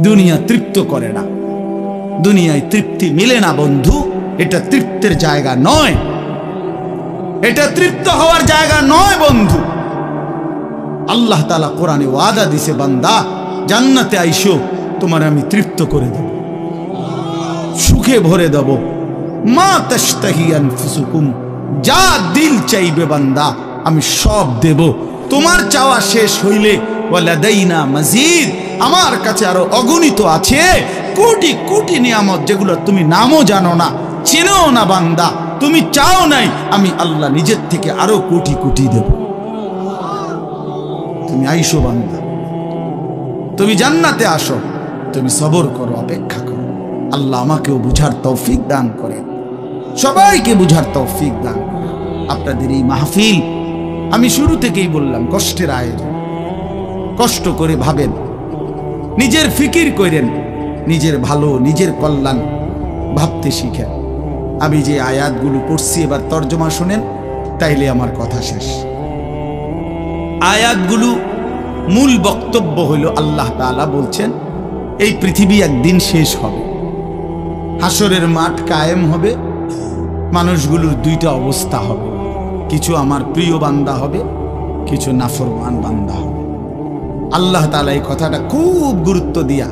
দুনিয়া তৃপ্ত করে না, দুনিয়ায় তৃপ্তি মিলে না বন্ধু। এটা তৃপ্তের জায়গা নয়, এটা তৃপ্ত হওয়ার জায়গা নয় বন্ধু। আল্লাহ তাআলা কোরআনে ওয়াদা দিছে, বান্দা জান্নাতে আইসো, তোমার আমি তৃপ্ত করে দেব, সুখে ভরে দেব। মা তাশতাহি আনফুসুকুম, যা দিল চাইবে বান্দা আমি সব দেব। তোমার চাওয়া শেষ হইলে ওয়ালাদাইনা মাজিদ, আমার কাছে আরো অগণিত আছে কোটি কোটি নিয়ামত, যেগুলো তুমি নামও জানো না, চেনো না বান্দা। তুমি চাও নাই, আমি আল্লাহ নিজের থেকে আরো কোটি কোটি দেব। তুমি আইসো বান্দা, তুমি জান্নাতে আসো, তুমি সবর করো, অপেক্ষা করো। আল্লাহ আমাকেও বুঝার তৌফিক দান করে, সবাইকে বুঝার তৌফিক দান করে। আপনাদের এই মাহফিল আমি শুরু থেকেই বললাম কষ্টের আয়োজন। কষ্ট করে ভাবেন, নিজের ফিকির করেন, নিজের ভালো নিজের কল্যাণ ভাবতে শিখেন। আমি যে আয়াতগুলো পড়ছি এবার তর্জমা শুনেন, তাইলে আমার কথা শেষ। আয়াতগুলো মূল বক্তব্য হইল আল্লাহ তাআলা বলছেন এই পৃথিবী একদিন শেষ হবে, হাসরের মাঠ কায়েম হবে, মানুষগুলোর দুইটা অবস্থা হবে, কিছু আমার প্রিয় বান্দা হবে, কিছু নাফরমান বান্দা হবে। আল্লাহ তাআলা এই কথাটা খুব গুরুত্ব দিয়া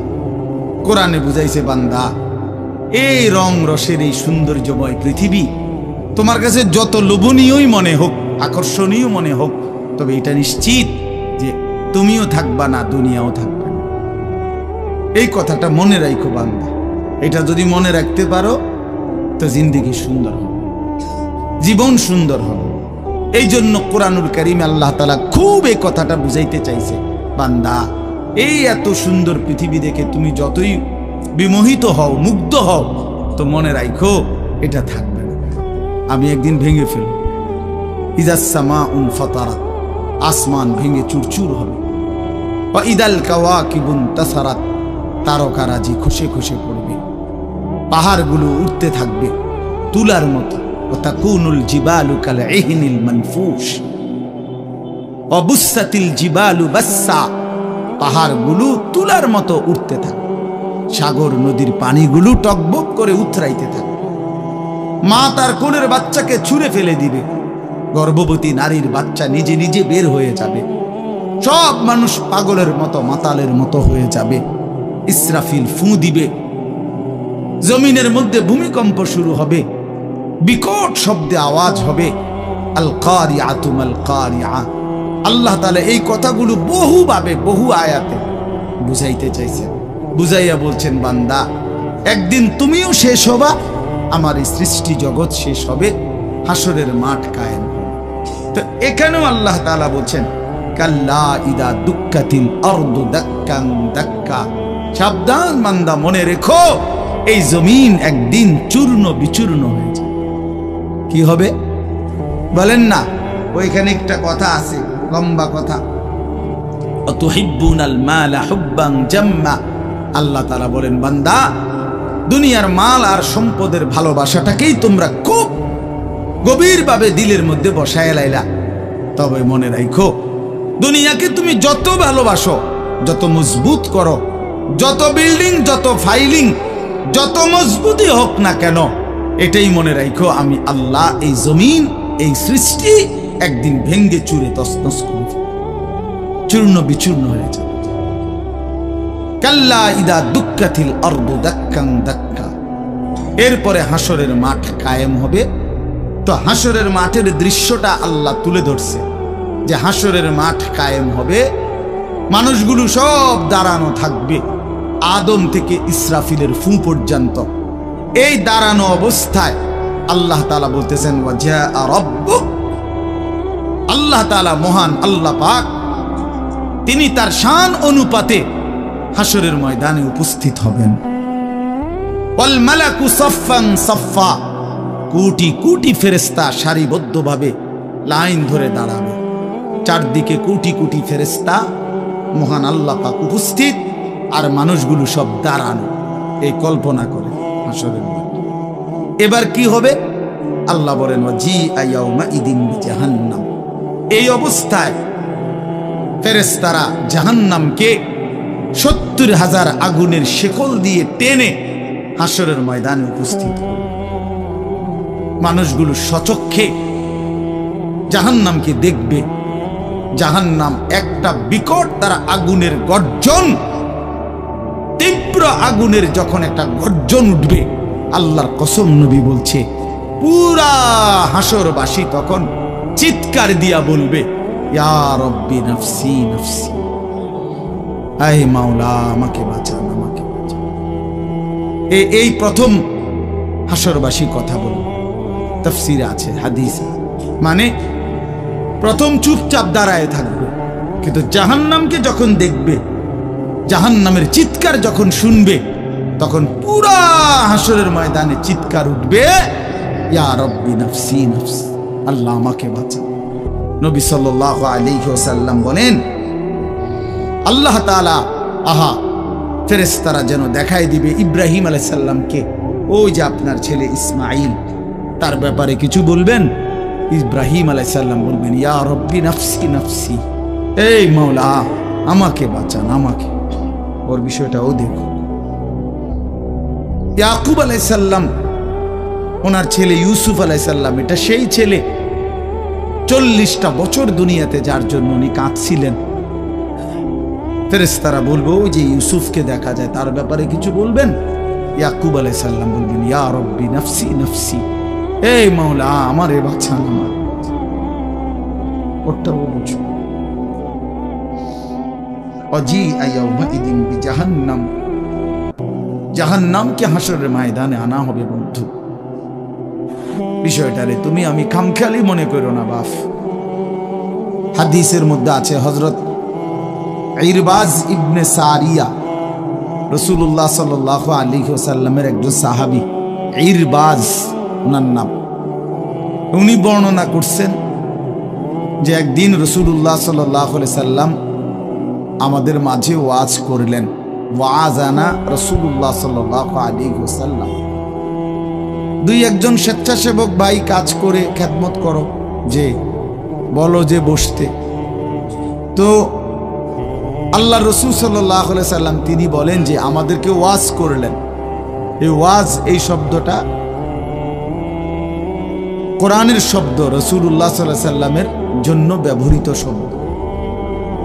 কোরআনে বুঝাইছে, বান্দা এই রং রসের এই সৌন্দর্যময় পৃথিবী তোমার কাছে যত লোভনীয়ই মনে হোক, আকর্ষণীয় মনে হোক, তবে এটা নিশ্চিত যে তুমিও থাকবা না, দুনিয়াও থাকবে না। এই কথাটা মনে রাখো বান্দা। এটা যদি মনে রাখতে পারো তো জিন্দেগি সুন্দর হবে, জীবন সুন্দর হবে। এই জন্য কোরআনুল কারীমে আল্লাহ তাআলা খুব এই কথাটা বুঝাইতে চাইছে, বান্দা এই এত সুন্দর পৃথিবী দেখে তুমি যতই বিমোহিত হও, মুগ্ধ হও, তো মনে রাখো এটা থাকবে না। আমি একদিন ভেঙে ফেলব, ইযাস সামাউন ফাতারাত, আসমান ভেঙে চুরচুর হবে। ওয়া ইদাল কাওয়াকিবুন তাসারাত, তারকারাজি খসে খসে পড়বে, পাহাড়গুলো উঠতে থাকবে তুলার মতো। ওয়া তাকুনুল জিবালু কাল ইহনিল মানফুশ ওয়া বুসাতিল জিবালু বাসসা, পাহাড়গুলো তুলার মতো উঠতে থাকবে, সাগর নদীর পানিগুলো টকবক করে উথরাইতে থাকবে। মা তার কোলের বাচ্চাকে ছুঁড়ে ফেলে দিবে, গর্ভবতী নারীর বাচ্চা নিজে নিজে বের হয়ে যাবে, সব মানুষ পাগলের মতো মাতালের মতো হয়ে যাবে। ইসরাফিল ফু দিবে, জমিনের মধ্যে ভূমিকম্প শুরু হবে, বিকট শব্দে আওয়াজ হবে। আল কারিআতু মাল কারিআ। আল্লাহ তাআলা এই কথাগুলো বহুভাবে বহু আয়াতে বুঝাইতে চাইছেন, বুঝাইয়া বলছেন, বান্দা একদিন তুমিও শেষ হবা, আমার এই সৃষ্টি জগৎ শেষ হবে, হাসরের মাঠ কায়েম হবে। তো এখানেও আল্লাহ তাআলা বলছেন, কাল্লা ইদা দুক্কাতিল আরদু দাক্কান দাক্কা, সাবধান বান্দা, মনে রেখো এই জমিন একদিন চূর্ণ বিচূর্ণ হয়ে যাবে। কি হবে বলেন না? ওইখানে একটা কথা আছে, লম্বা কথা, অতুহিব্বুনাল মালা হুব্বান জাম্মা। আল্লাহ তাআলা বলেন, বান্দা দুনিয়ার মাল আর সম্পদের ভালোবাসাটাকেই তোমরা খুব গভীরভাবে দিলের মধ্যে বসায় লাইলা। তবে মনে রাখো, দুনিয়াকে তুমি যত ভালোবাসো, যত মজবুত করো, যত বিল্ডিং, যত ফাইলিং, যত মজবুতই হোক না কেন, এটাই মনে রাখো আমি আল্লাহ এই জমিন, এই সৃষ্টি একদিন ভেঙ্গে চুরে তছনছ করে চূর্ণ বিচূর্ণ হয়ে যাবে। কাল্লা ইদা দুক্কাতিল আরদু দাক্কান দাক্কা। এরপরে হাসরের মাঠ কায়েম হবে। তো হাসরের মাঠের দৃশ্যটা আল্লাহ তুলে ধরছে যে হাসরের মাঠ কায়েম হবে, মানুষগুলো সব দাঁড়ানো থাকবে, আদম থেকে ইসরাফিলের ফু পর্যন্ত। এই দাঁড়ানো অবস্থায় আল্লাহ তাআলা বলতেছেন, ওয়া জাআ রাব্বুক। আল্লাহ তাআলা মহান আল্লাহ পাক, তিনি তার শান অনুপাতে হাসরের ময়দানে উপস্থিত হবেন। ওয়াল মালাকু সাফফান সাফফা, কোটি কোটি ফেরেশতা সারিবদ্ধভাবে লাইন ধরে দাঁড়াবে, চারদিকে কোটি কোটি ফেরেশতা, মহান আল্লাহ পাক উপস্থিত, আর মানুষগুলো সব দাঁড়ানো। এই কল্পনা করে হাসরের মাঠ। এবার কি হবে? আল্লাহ বলেন, ওয়াজিআ ইয়াউমা ইদিন বিজাহান্নাম। এই অবস্থায় ফেরেশতারা জাহান্নামকে 70,000 আগুনের শেকল দিয়ে টেনে হাসরের ময়দানে উপস্থিত করবে। মানুষগুলো সচক্ষে জাহান্নামকে দেখবে। জাহান্নাম একটা বিকট তার আগুনের গর্জন, তীব্র আগুনের যখন একটা গর্জন উঠবে, আল্লাহর কসম নবী বলছে পুরা হাসরবাসী তখন চিৎকার দিয়া বলবে, ইয়া রব্বি নফসি নফসি, আয় মাওলা আমাকে বাঁচান, আমাকে বাঁচান। এই প্রথম হাসরবাসী কথা বলবে। তাফসীরে আছে, হাদিস, মানে প্রথম চুপচাপ দাঁড়ায় থাকবে, কিন্তু জাহান্নামকে যখন দেখবে, জাহান্নামের চিৎকার যখন শুনবে, তখন পুরা হাসরের ময়দানে চিৎকার উঠবে, ইয়া রব্বি নফসি নফসি, আল্লাহ আমাকে বাঁচান। নবী সাল্লাল্লাহু আলাইহি ওয়াসাল্লাম বলেন, আল্লাহ তাআলা ফেরেশতারা যেন দেখায় দিবে ইব্রাহিম আলাইহিস সালামকে, ওই যে আপনার ছেলে ইসমাঈল, তার ব্যাপারে কিছু বলবেন। ইব্রাহিম আলাইহিস সালাম বলবেন, ইয়া রব্বি নফসি নফসি, এই মাওলা আমাকে বাঁচান, আমাকে। ওর বিষয়টাও দেখো। ইয়াকুব আলাইহিস সালাম, ওনার ছেলে ইউসুফ আলাইহিস সালাম, এটা সেই ছেলে 40টা বছর দুনিয়াতে যার জন্য উনি কাঁদছিলেন। ফেরেশতারা বলবো, ওই যে ইউসুফকে দেখা যায়, তার ব্যাপারে কিছু বলবেন। ইয়াকুব আলাইহিস সালাম বলবেন, ইয়া রব্বি নফসি নফসি, এই মাওলা আমারে বাঁচান, আমার। ওটাও বুঝো। অজিআ ইয়াউমাইযিন বিজাহান্নাম, জাহান্নামকে হাসরের ময়দানে আনা হবে বন্ধু। বিষয়টারে তুমি আমি খামখেয়ালি মনে করো না বাপ। হাদিসের মধ্যে আছে, হযরত ইরবাজ ইবনে সারিয়া, রাসূলুল্লাহ সাল্লাল্লাহু আলাইহি ওয়াসাল্লামের একজন সাহাবী, ইরবাজ ওনার নাম। উনি বর্ণনা করছেন যে একদিন রাসূলুল্লাহ সাল্লাল্লাহু আলাইহি সাল্লাম আমাদের মাঝে ওয়াজ করলেন। ওয়াজানা রাসূলুল্লাহ সাল্লাল্লাহু আলাইহি ওয়াসাল্লাম। দুই একজন স্বেচ্ছাসেবক ভাই কাজ করে খেদমত করো, যে বলো যে বসতে। তো আল্লাহ রাসূল সাল্লাল্লাহু আলাইহি সাল্লাম তিনি বলেন যে আমাদেরকে ওয়াজ করলেন। এই ওয়াজ, এই শব্দটা কোরআনের শব্দ, রাসূলুল্লাহ সাল্লাল্লাহু আলাইহি সাল্লামের জন্য ব্যবহৃত শব্দ।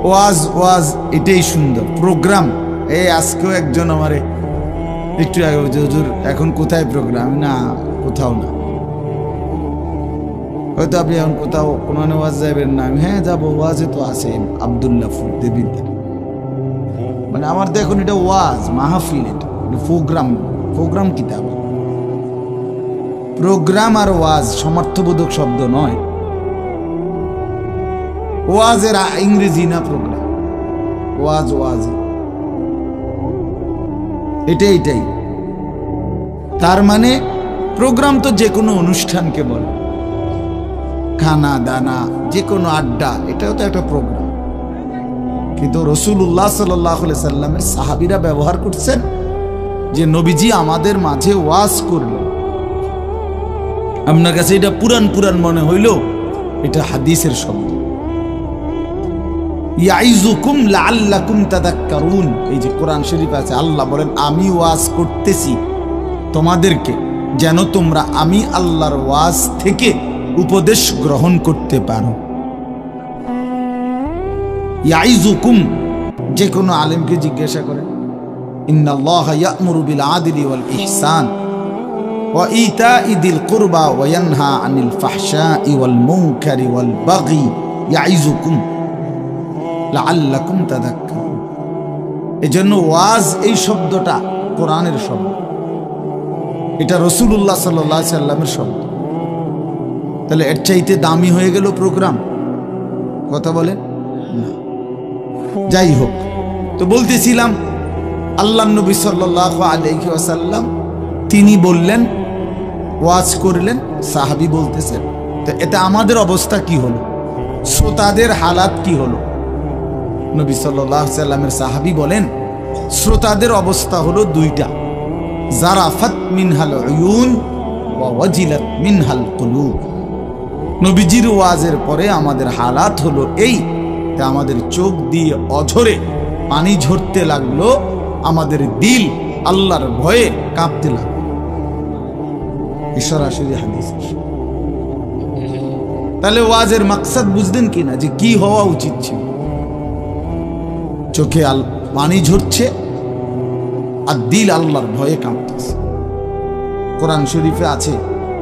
ওয়াজ ওয়াজ এটাই সুন্দর। প্রোগ্রাম, এই আজকেও একজন আমারে একটু আগে, হুজুর এখন কোথায় প্রোগ্রাম? না, কোথাও না। হয়তো আপনি এখন কোথাও কোনো ওয়াজ যাবেন না? হ্যাঁ যাবো, ওয়াজে তো আছে আব্দুল্লাহ দেবিদ্যা। মানে আমার তো এখন এটা ওয়াজ মাহফিল, এটা প্রোগ্রাম। প্রোগ্রাম কিতাব, প্রোগ্রাম আর ওয়াজ সমর্থবোধক শব্দ নয়। ওয়াজের ইংরেজি না প্রোগ্রাম, ওয়াজ ওয়াজ এটাই। তার মানে প্রোগ্রাম তো যে কোনো অনুষ্ঠানকে বলে, খানা দানা, যে কোনো আড্ডা, এটাও তো একটা প্রোগ্রাম। কিন্তু রাসূলুল্লাহ সাল্লাল্লাহু আলাইহি সাল্লামের সাহাবীরা ব্যবহার করছেন যে নবীজি আমাদের মাঝে ওয়াজ করলেন। আপনার কাছে এটা পুরান পুরান মনে হইল, এটা হাদিসের শব্দ। ইয়াইজুকুম লাআল্লাকুম তাযাক্কারুন, এই যে কোরআন শরীফ আছে, আল্লাহ বলেন আমি ওয়াজ করতেছি তোমাদেরকে যেন তোমরা আমি আল্লাহর ওয়াজ থেকে উপদেশ গ্রহণ করতে পারো। ইয়াইজুকুম, যে কোনো আলেমকে জিজ্ঞাসা করে, ইন্নাল্লাহা ইয়া'মুরু বিল আদলি ওয়াল ইহসান ওয়া ইতাই যিল কুরবা ওয়া ইয়ানহা আনিল ফাহশাই ওয়াল মুনকারি ওয়াল বাগি ইয়াইজুকুম লাআল্লাকুম তাযাক্কারুন। এজন্য ওয়াজ, এই শব্দটা কোরআনের শব্দ, এটা রাসূলুল্লাহ সাল্লাল্লাহু আলাইহি সাল্লামের শব্দ। তাহলে এর চাইতে দামি হয়ে গেল প্রোগ্রাম? কথা বলেন না। যাই হোক, তো বলতেছিলাম আল্লাহর নবী সাল্লাল্লাহু আলাইহি ওয়াসাল্লাম তিনি বললেন, ওয়াজ করলেন, সাহাবী বলতেছেন। তো এটা আমাদের অবস্থা কি হলো? শ্রোতাদের হালাত কি হলো? নবী সাল্লাল্লাহু আলাইহি সাল্লামের সাহাবী বলেন, শ্রোতাদের অবস্থা হলো দুইটা, জারাফাত মিনহাল উয়ুন ওয়া ওয়াজিলাত মিনহাল কুলুব। নবীজির ওয়াজের পরে আমাদের হালাত হলো এই, আমাদের চোখ দিয়ে অঝরে পানি ঝরতে লাগলো, আমাদের দিল আল্লাহর ভয়ে কাঁপতে লাগলো। সরাসরি হাদিস। তাহলে ওয়াজের মাকসাদ বুঝলেন কিনা, যে কি হওয়া উচিত ছিল? চোখে পানি ঝরছে আর দিল আল্লাহর ভয়ে কাঁপতেছে। কোরআন শরীফে আছে,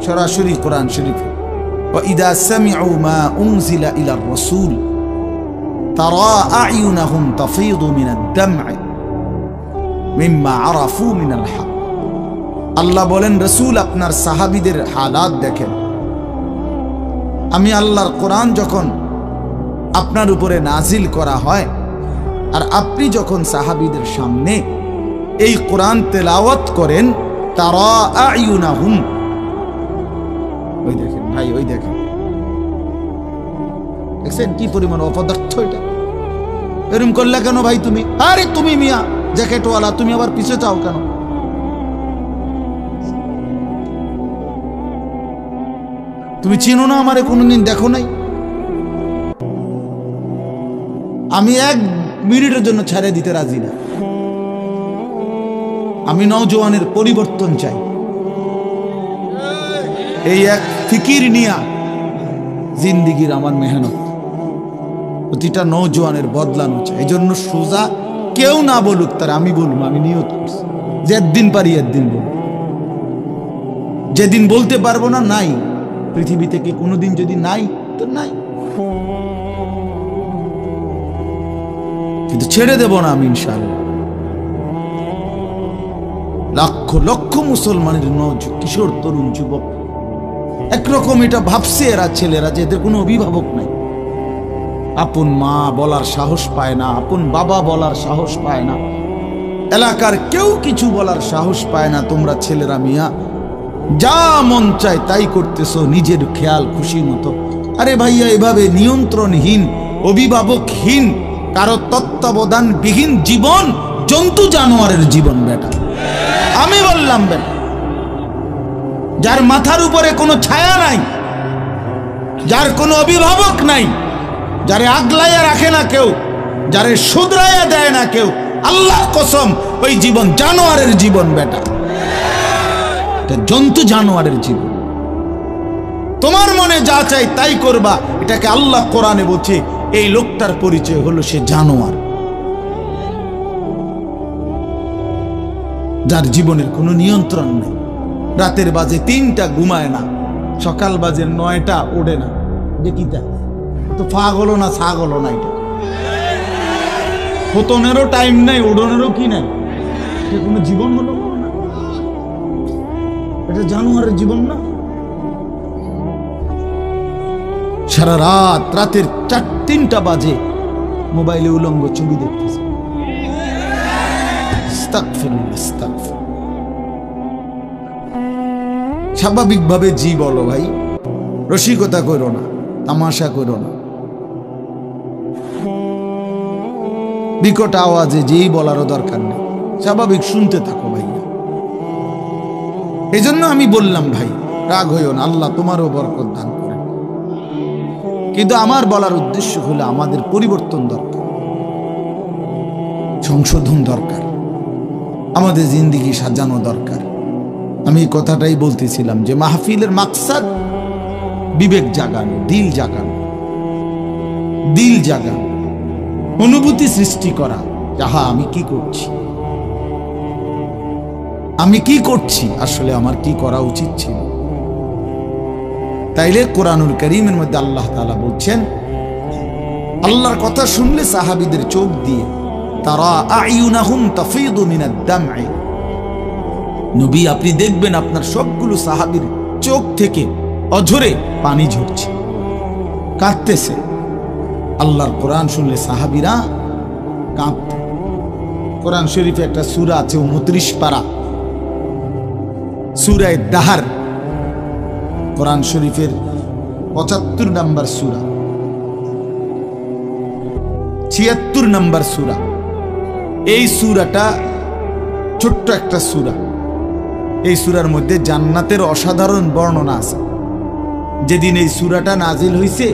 সরাসরি কোরআন শরীফে, وَإِذَا سَمِعُوا مَا أُنزِلَ إِلَى الرَّسُولِ تَرَى أَعْيُنَهُمْ تَفِيضُ مِنَ الدَّمْعِ مِمَّا عَرَفُوا مِنَ الْحَقِّ। আল্লাহ বলেন, রসুল আপনার সাহাবীদের হালাত দেখেন। আমি আল্লাহর কোরআন যখন আপনার উপরে নাজিল করা হয় আর আপনি যখন সাহাবীদের সামনে এই কোরআন তেলাওয়াত করেন, তারা আয়ুনাহুম, ওই দেখেন ভাই, ওই দেখেন, দেখছেন কি পরিমাণ অপদার্থ এটা? এরকম করলে কেন ভাই তুমি? আরে তুমি মিয়া জ্যাকেটওয়ালা, তুমি আবার পিছে চাও কেন? তুমি চিনো না আমারে, কোনোদিন দেখো নাই? আমি 1 মিনিটের জন্য ছেড়ে দিতে রাজি না। আমি নওজোয়ানের পরিবর্তন চাই। এই এক ফিকির নিয়া জিন্দিগির আমার মেহনত, প্রতিটা নওজোয়ানের বদলানো চাই। এই জন্য সোজা কেউ না বলুক, তার আমি বলবো, আমি নিয়ত করছি যে একদিন পারি একদিন বলবো। যেদিন বলতে পারবো না, নাই। পৃথিবী থেকে কোনোদিন যদি নাই তো নাই, কিন্তু ছেড়ে দেব না আমি ইনশাআল্লাহ। লক্ষ লক্ষ মুসলমানের কিশোর তরুণ যুবক একরকম এটা ভাবছে, এরা ছেলেরা, যে এদের কোনো অভিভাবক নাই। আপন মা বলার সাহস পায় না, আপন বাবা বলার সাহস পায় না, এলাকার কেউ কিছু বলার সাহস পায় না। তোমরা ছেলেরা মিয়া যা মন চায় তাই করতেছো, নিজের খেয়াল খুশি মতো। আরে ভাইয়া, এভাবে নিয়ন্ত্রণহীন, অভিভাবকহীন, কারো তত্ত্বাবধানবিহীন জীবন জন্তু জানোয়ারের জীবন বেটা। আমি বললাম বেটা, যার মাথার উপরে কোনো ছায়া নাই, যার কোনো অভিভাবক নাই, যারে আগলাইয়া রাখে না কেউ, যারে শুধরাইয়া দেয় না কেউ, আল্লাহর কসম ওই জীবন জানোয়ারের জীবন বেটা, জন্তু জানোয়ারের জীবন। তোমার মনে যা চাই তাই করবা, এটাকে আল্লাহ কোরআনে বলছে এই লোকটার পরিচয় হলো সে জানোয়ার, যার জীবনের কোনো নিয়ন্ত্রণ নেই। রাতের বাজে 3টা ঘুমায় না, সকাল বাজে 9টা ওঠে না। দেখিতা তো পাগল না ছাগল না, এটা পতনেরও টাইম নাই, ওড়নেরও কি নাই। এটা কোনো জীবন হলো না, এটা জানোয়ারের জীবন না। সারা রাত, রাতের 3টা বাজে মোবাইলে উলঙ্গ ছবি দেখতেছে। স্বাভাবিকভাবে জি বলো ভাই, রসিকতা করো না, তামাশা করো না। বিকট আওয়াজে যেই বলারও দরকার নেই, স্বাভাবিক শুনতে থাকো ভাইয়া। এই জন্য আমি বললাম ভাই, রাগ হইও না, আল্লাহ তোমারও বরকত দান করেন। কিন্তু আমার বলার উদ্দেশ্য হলো আমাদের পরিবর্তন দরকার, সংশোধন দরকার, আমাদের জিন্দেগি সাজানো দরকার। আমি এই কথাটাই বলতেছিলাম যে মাহফিলের মাকসাদ বিবেক জাগানো, দিল জাগানো, দিল জাগানো, অনুভূতি সৃষ্টি করা। যাহা আমি কি করছি, আমি কি করছি, আসলে আমার কি করা উচিত ছিল। তাইলে কোরআনুল কারীমের মধ্যে আল্লাহ তাআলা বলছেন, আল্লাহর কথা শুনলে সাহাবীদের চোখ দিয়ে তারা আয়ুনাহুম তাফীদু মিনাদ দামঈ, নবী আপনি দেখবেন আপনার সবগুলো সাহাবীর চোখ থেকে অঝরে পানি ঝরছে, কাঁদতেছে। আল্লাহর কোরআন শুনলে সাহাবীরা কাঁদতে। কোরআন শরীফে একটা সূরা আছে 29 পারা, সূরা দাহার, কোরআন শরীফের 75 নম্বর সূরা, 76 নম্বর সূরা। এই সূরাটা ছোট্ট একটা সূরা। এই সূরার মধ্যে জান্নাতের অসাধারণ বর্ণনা আছে। যেদিন এই সূরাটা নাজিল হইছে,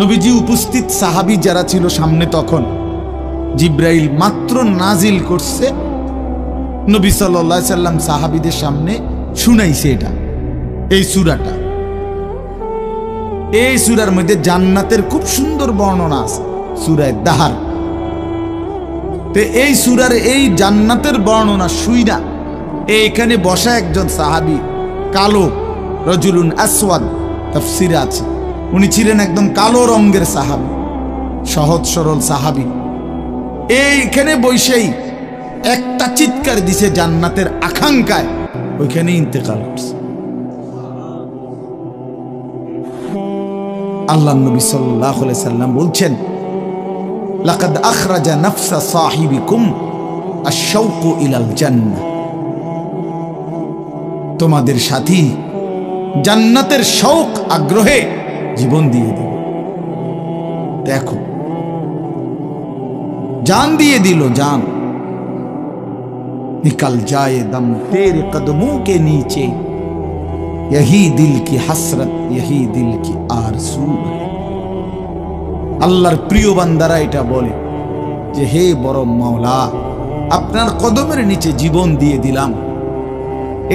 নবীজি উপস্থিত সাহাবী যারা ছিল সামনে, তখন জিব্রাইল মাত্র নাজিল করছে, নবী সাল্লাল্লাহু আলাইহি সাল্লাম সাহাবীদের সামনে শুনাইছে এটা, এই সূরাটা। এই সূরার মধ্যে জান্নাতের খুব সুন্দর বর্ণনা আছে, সূরা দাহার। তো এই সূরার এই জান্নাতের বর্ণনা শুইনা এইখানে বসা একজন সাহাবী, কালো, রজুলুন আসওয়াদ, তাফসিরে আছে, উনি ছিলেন একদম কালো রঙের সাহাবী, সহজ সরল সাহাবী। এইখানে বসেই একটা চিৎকার দিছে জান্নাতের আকাঙ্ক্ষায়, ওইখানে ইন্তেকাল করছে। আল্লাহ নবী সাল্লাল্লাহু আলাইহি সাল্লাম বলছেন, লাকাদ আখরাজা নাফসা সাহিবিকুম আশ-শাওকু ইলাল জান্নাহ, তোমাদের সাথী জান্নাতের শৌক আগ্রহে জীবন দিয়ে দিল। দেখো, जान दिए दिलो जान, निकल जाए दम तेरे कदमों के नीचे, यही दिल की हसरत, यही दिल की आरज़ू है। আল্লাহর প্রিয় বান্দারা এটা বলে যে, হে বড় মাওলা, আপনার কদমের নিচে জীবন দিয়ে দিলাম।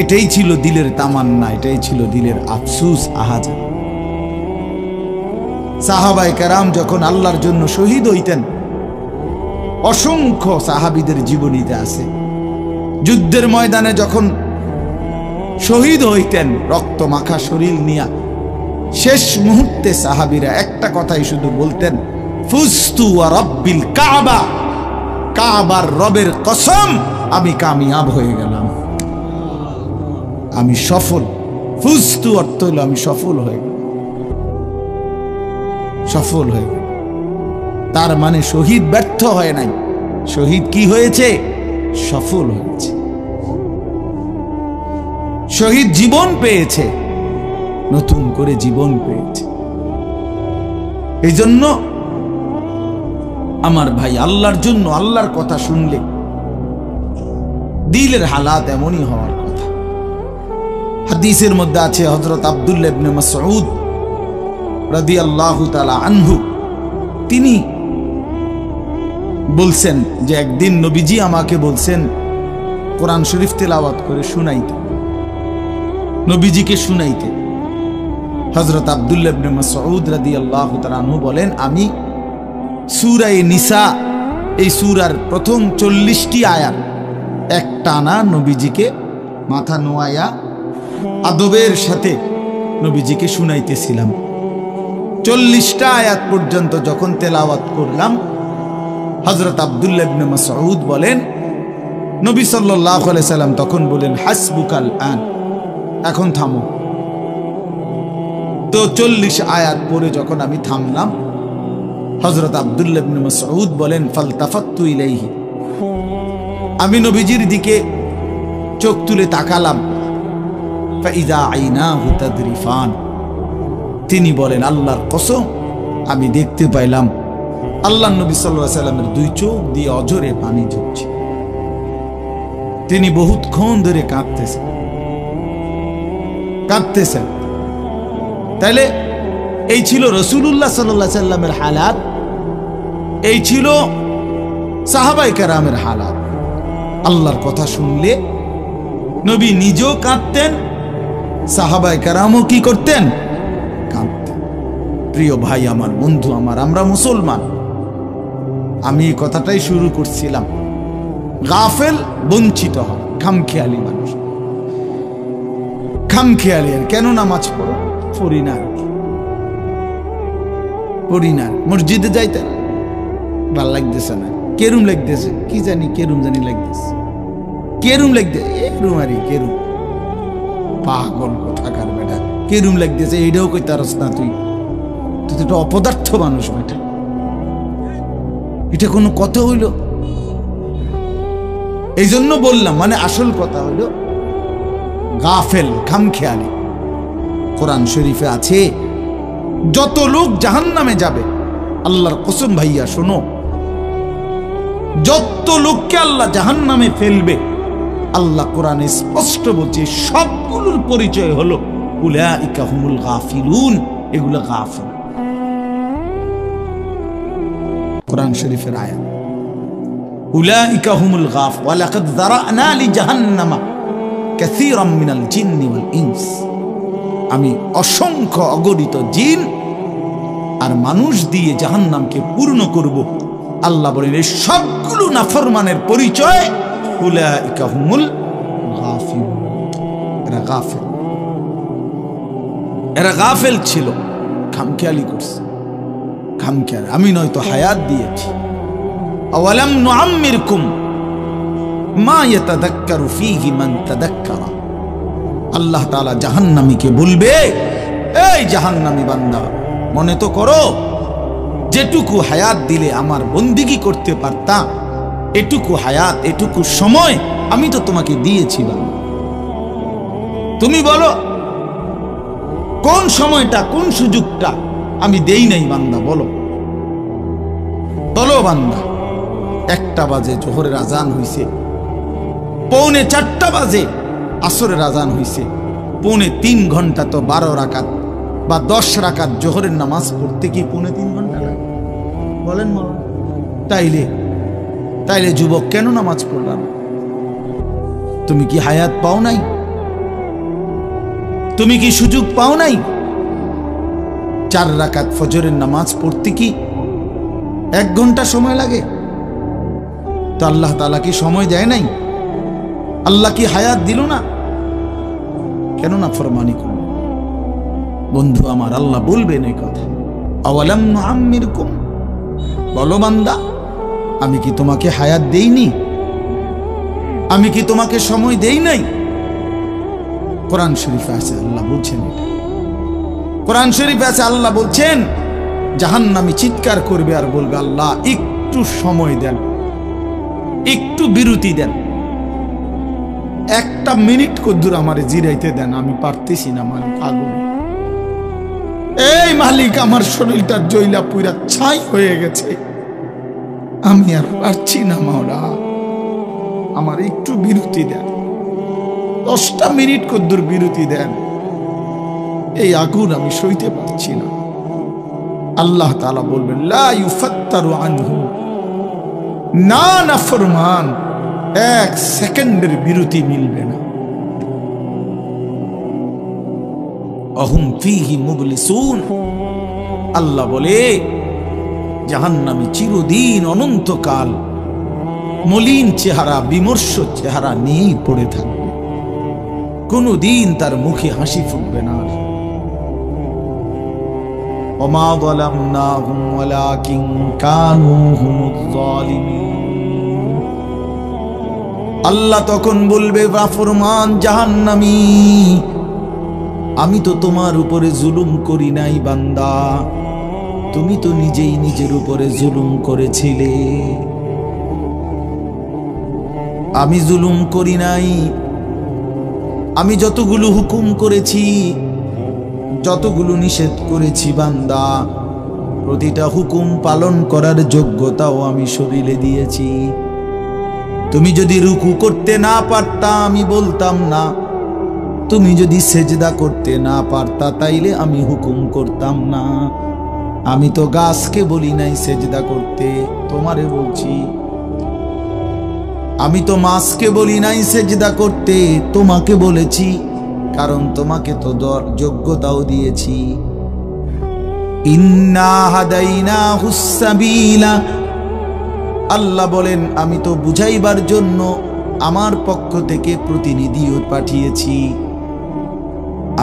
এটাই ছিল দিলের তামান্না, এটাই ছিল দিলের আফসোস, আহাজান। সাহাবায়ে কেরাম যখন আল্লাহর জন্য শহীদ হইতেন, অসংখ্য সাহাবীদের জীবনীতে আছে, যুদ্ধের ময়দানে যখন শহীদ হইতেন রক্ত মাখা শরীর নিয়া, শেষ মুহূর্তে সাহাবীরা একটা কথাই শুধু বলতেন, ফুস্তু ওয়া রাব্বিল কাবা, কাবার রবের কসম আমি কামিয়াব হয়ে গেলাম, আমি সফল। ফুস্তু অর্থ হলো আমি সফল হয়ে গেলাম, সফল হয়ে গেলাম। তার মানে শহীদ ব্যর্থ হয় নাই, শহীদ কি হয়েছে? সফল হয়েছে। শহীদ জীবন পেয়েছে, নতুন করে জীবন পেয়েছে। এই জন্য আমার ভাই, আল্লাহর জন্য আল্লাহর কথা শুনলে দিলের হালাত এমনই হওয়ার কথা। হাদিসের মধ্যে আছে, হযরত আব্দুল্লাহ ইবনে মাসউদ রাদিয়াল্লাহু তাআলা আনহু তিনি বলছেন যে, একদিন নবীজি আমাকে বলছেন কোরআন শরীফ তেলাওয়াত করে শুনাইতে, নবীজিকে শুনাইতে। হযরত আব্দুল্লাহ ইবনে মাসউদ রাদিয়াল্লাহু তাআলা আনহু বলেন, আমি সূরা নিসা, এই সূরার প্রথম 40টি আয়াত একটানা নবীজিকে মাথা নোয়ায়া আদবের সাথে নবীজিকে শুনাইতেছিলাম। 40টা আয়াত পর্যন্ত যখন তেলাওয়াত করলাম, হযরত আব্দুল্লাহ ইবনে মাসউদ বলেন, নবী সাল্লাল্লাহু আলাইহি সাল্লাম তখন বলেন, হাসবুকাল আন, এখন থামো। তো 40 আয়াত পরে যখন আমি থামলাম, হযরত আব্দুল্লাহ ইবনে মাসউদ বলেন, ফালতাফাততু ইলাইহি, আমি নবীজির দিকে চোখ তুলে তাকালাম, ফাইযা আইনাহু তাদরিফান, তিনি বলেন, আল্লাহর কসম আমি দেখতে পাইলাম আল্লাহ নবী সাল্লাল্লাহু আলাইহি সাল্লামের দুই চোখ দিয়ে অঝরে পানি ঝরছে। তিনি বহুতক্ষণ ধরে কাঁদতেছেন। তাইলে এই ছিল রাসূলুল্লাহ সাল্লাল্লাহু আলাইহি সাল্লামের হালাত, এই ছিল সাহাবায়ে কেরামের হালাত। আল্লাহর কথা শুনলে নবী নিজেও কাঁদতেন, সাহাবায়ে কেরামও কি করতেন? কাঁদতেন। প্রিয় ভাই আমার, বন্ধু আমার, আমরা মুসলমান। আমি এই কথাটাই শুরু করছিলাম, গাফেল বঞ্চিত হয়, খামখেয়ালি মানুষ, খামখেয়ালি। আর কেন নামাজ পড়ি না, মসজিদে যাইতে ভাল লাগতেছে না, কেরুম লাগতেছে, কি জানি কেরুম লাগতেছে, কেরুম পাগল কোথাকার বেটা, কেরুম লাগতেছে এইটাও কই তারস না, তুই তো একটা অপদার্থ মানুষ বেটা, এটা কোনো কথা হইল? এই জন্য বললাম, মানে আসল কথা হইল গাফেল, খামখেয়ালি। কোরআন শরীফে আছে, যত লোক জাহান্নামে যাবে, আল্লাহর কসম ভাইয়া শোনো, যত লোককে আল্লাহ জাহান্নামে ফেলবে, আল্লাহ কোরআনে স্পষ্ট বলছে সবগুলোর পরিচয় হলো উলাইকা হুমুল গাফিলুন, এগুলো গাফিল। কোরআন শরীফের আয়াত। উলাইকা হুমুল গাফ ওয়া লাকাদ যারানা লিজাহান্নামা কাসীরাম মিনাল জিন্নি ওয়াল ইনস। আমি অসংখ্য অগণিত জিন আর মানুষ দিয়ে জাহান্নামকে পূর্ণ করব। আল্লাহ বলেন এই সবগুলো নাফরমানের পরিচয় উলাইকা হুমুল গাফিল। এরা গাফেল, এরা গাফেল ছিল, খামখেয়ালি করছে, খামখেয়াল। আমি নয়তো হায়াত দিয়েছি। আওয়ালাম নুআম্মিরকুম মা ইয়াতাযাক্কারু ফীহি মান তাযাক্কারা। আল্লাহ তাআলা জাহান্নামীকে বলবে, এই জাহান্নামী বান্দা, মনে তো করো যেটুকু হায়াত দিলে আমার বন্দিগি করতে পারতা, এটুকু হায়াত, এটুকু সময় আমি তো তোমাকে দিয়েছি বান্দা। তুমি বলো কোন সময়টা, কোন সুযোগটা আমি দেই নাই বান্দা? বলো বলো বান্দা। 1টা বাজে জোহরের আজান হইছে, 3:45 বাজে আসরের আজান হইছে, 3.5 ঘন্টা তো 12 রাকাত বা 10 রাকাত জোহরের নামাজ পড়তে কি 3.5 ঘন্টা লাগে? বলেন মাওলানা। তাইলে যুবক কেন নামাজ পড়লাম? তুমি কি হায়াত পাও নাই? তুমি কি সুযোগ পাও নাই? 4 রাকাত ফজরের নামাজ পড়তে কি 1 ঘন্টা সময় লাগে? তো আল্লাহ তাআলা কি সময় দেয় নাই? আল্লাহ কি হায়াত দিল না? কেন না ফরমানি করল? বন্ধু আমার, আল্লাহ বলবেন এই কথা, আওয়ালাম নুআম্মিরকুম, বলো বান্দা, আমি কি তোমাকে হায়াত দেইনি? আমি কি তোমাকে সময় দেই নাই? কোরআন শরীফে আছে আল্লাহ বলছেন, কোরআন শরীফে আছে আল্লাহ বলছেন জাহান্নামী চিৎকার করবে আর বলবে, আল্লাহ একটু সময় দেন, একটু বিরতি দেন, 1টা মিনিট কদ্দুর আমারে জিরাইতে দেন, আমি পারতেছি না মালিক। আগুন, এই মালিক আমার শরীরটা জ্বলা পুরা ছাই হয়ে গেছে, আমি আর পারছি না মাওলা, আমার একটু বিরতি দেন, 10টা মিনিট কদ্দুর বিরতি দেন, এই আগুন আমি সইতে পারছি না। আল্লাহ তাআলা বলবেন, লা ইউফাত্তারু আনহু, না নাফরমান, 1 সেকেন্ডের বিরতি মিলবে না। অহুম ফীহি মুবলিসুন, আল্লাহ বলে জাহান্নামী চিরদিন অনন্তকাল মলিন চেহারা, বিমর্ষ চেহারা নিয়েই পড়ে থাকবে, কোনদিন তার মুখে হাসি ফুটবে না। ওমা যালামনাহুম ওয়ালাকিন কানু হুমুজ যালিমিন। আল্লাহ তখন বলবে, নাফরমান জাহান্নামী, আমি তো তোমার উপরে জুলুম করি নাই বান্দা, তুমি তো নিজেই নিজের উপরে জুলুম করেছিলে। আমি জুলুম করি নাই, আমি যতগুলো হুকুম করেছি, যতগুলো নিষেধ করেছি বান্দা, প্রতিটা হুকুম পালন করার যোগ্যতাও আমি শরীরে দিয়েছি। তুমি যদি রুকু করতে না পারতা আমি বলতাম না, তুমি যদি সেজদা করতে না পারতা তাইলে আমি হুকুম করতাম না। আমি তো গাছকে বলি নাই সেজদা করতে, তোমারে বলছি। আমি তো মাছকে বলি নাই সেজদা করতে, তোমাকে বলেছি, কারণ তোমাকে তো যোগ্যতাও দিয়েছি। ইন্না হাদাইনাহুস সাবিলা, আল্লাহ বলেন আমি তো বুঝাইবার জন্য আমার পক্ষ থেকে প্রতিনিধিও পাঠিয়েছি,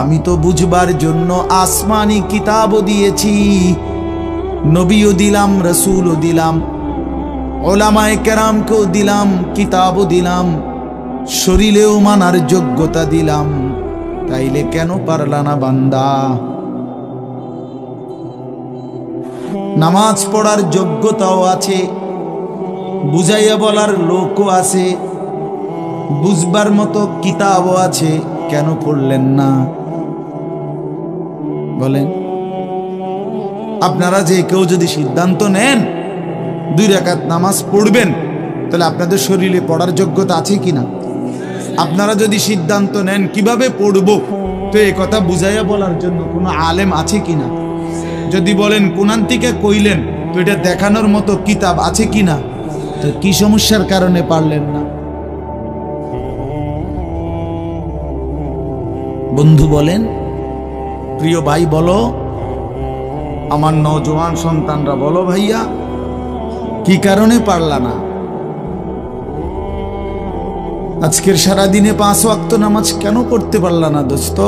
আমি তো বুঝবার জন্য আসমানি কিতাবও দিয়েছি, নবীও দিলাম, রাসূলও দিলাম, উলামায়ে কেরামকেও দিলাম, কিতাবও দিলাম, শরীরেও মানার যোগ্যতা দিলাম। তাইলে কেন পারলা না বান্দা? নামাজ পড়ার যোগ্যতাও আছে, বুঝাইয়া বলার লোকও আছে, বুঝবার মতো কিতাবও আছে, কেন পড়লেন না বলেন? আপনারা যে কেউ যদি সিদ্ধান্ত নেন 2 রাকাত নামাজ পড়বেন, তাহলে আপনাদের শরীরে পড়ার যোগ্যতা আছে কিনা? আপনারা যদি সিদ্ধান্ত নেন কিভাবে পড়ব, তো এই কথা বুঝাইয়া বলার জন্য কোনো আলেম আছে কিনা? যদি বলেন কোরআন থেকে কইলেন, তো এটা দেখানোর মতো কিতাব আছে কিনা? তো কি সমস্যার কারণে পারলেন না? বন্ধু বলেন, প্রিয় ভাই বলো, আমার নওজোয়ান সন্তানরা বলো, ভাইয়া কি কারণে পারলা না? আজকের সারাদিনে 5 ওয়াক্ত নামাজ কেন পড়তে পারলা না দোস্ত?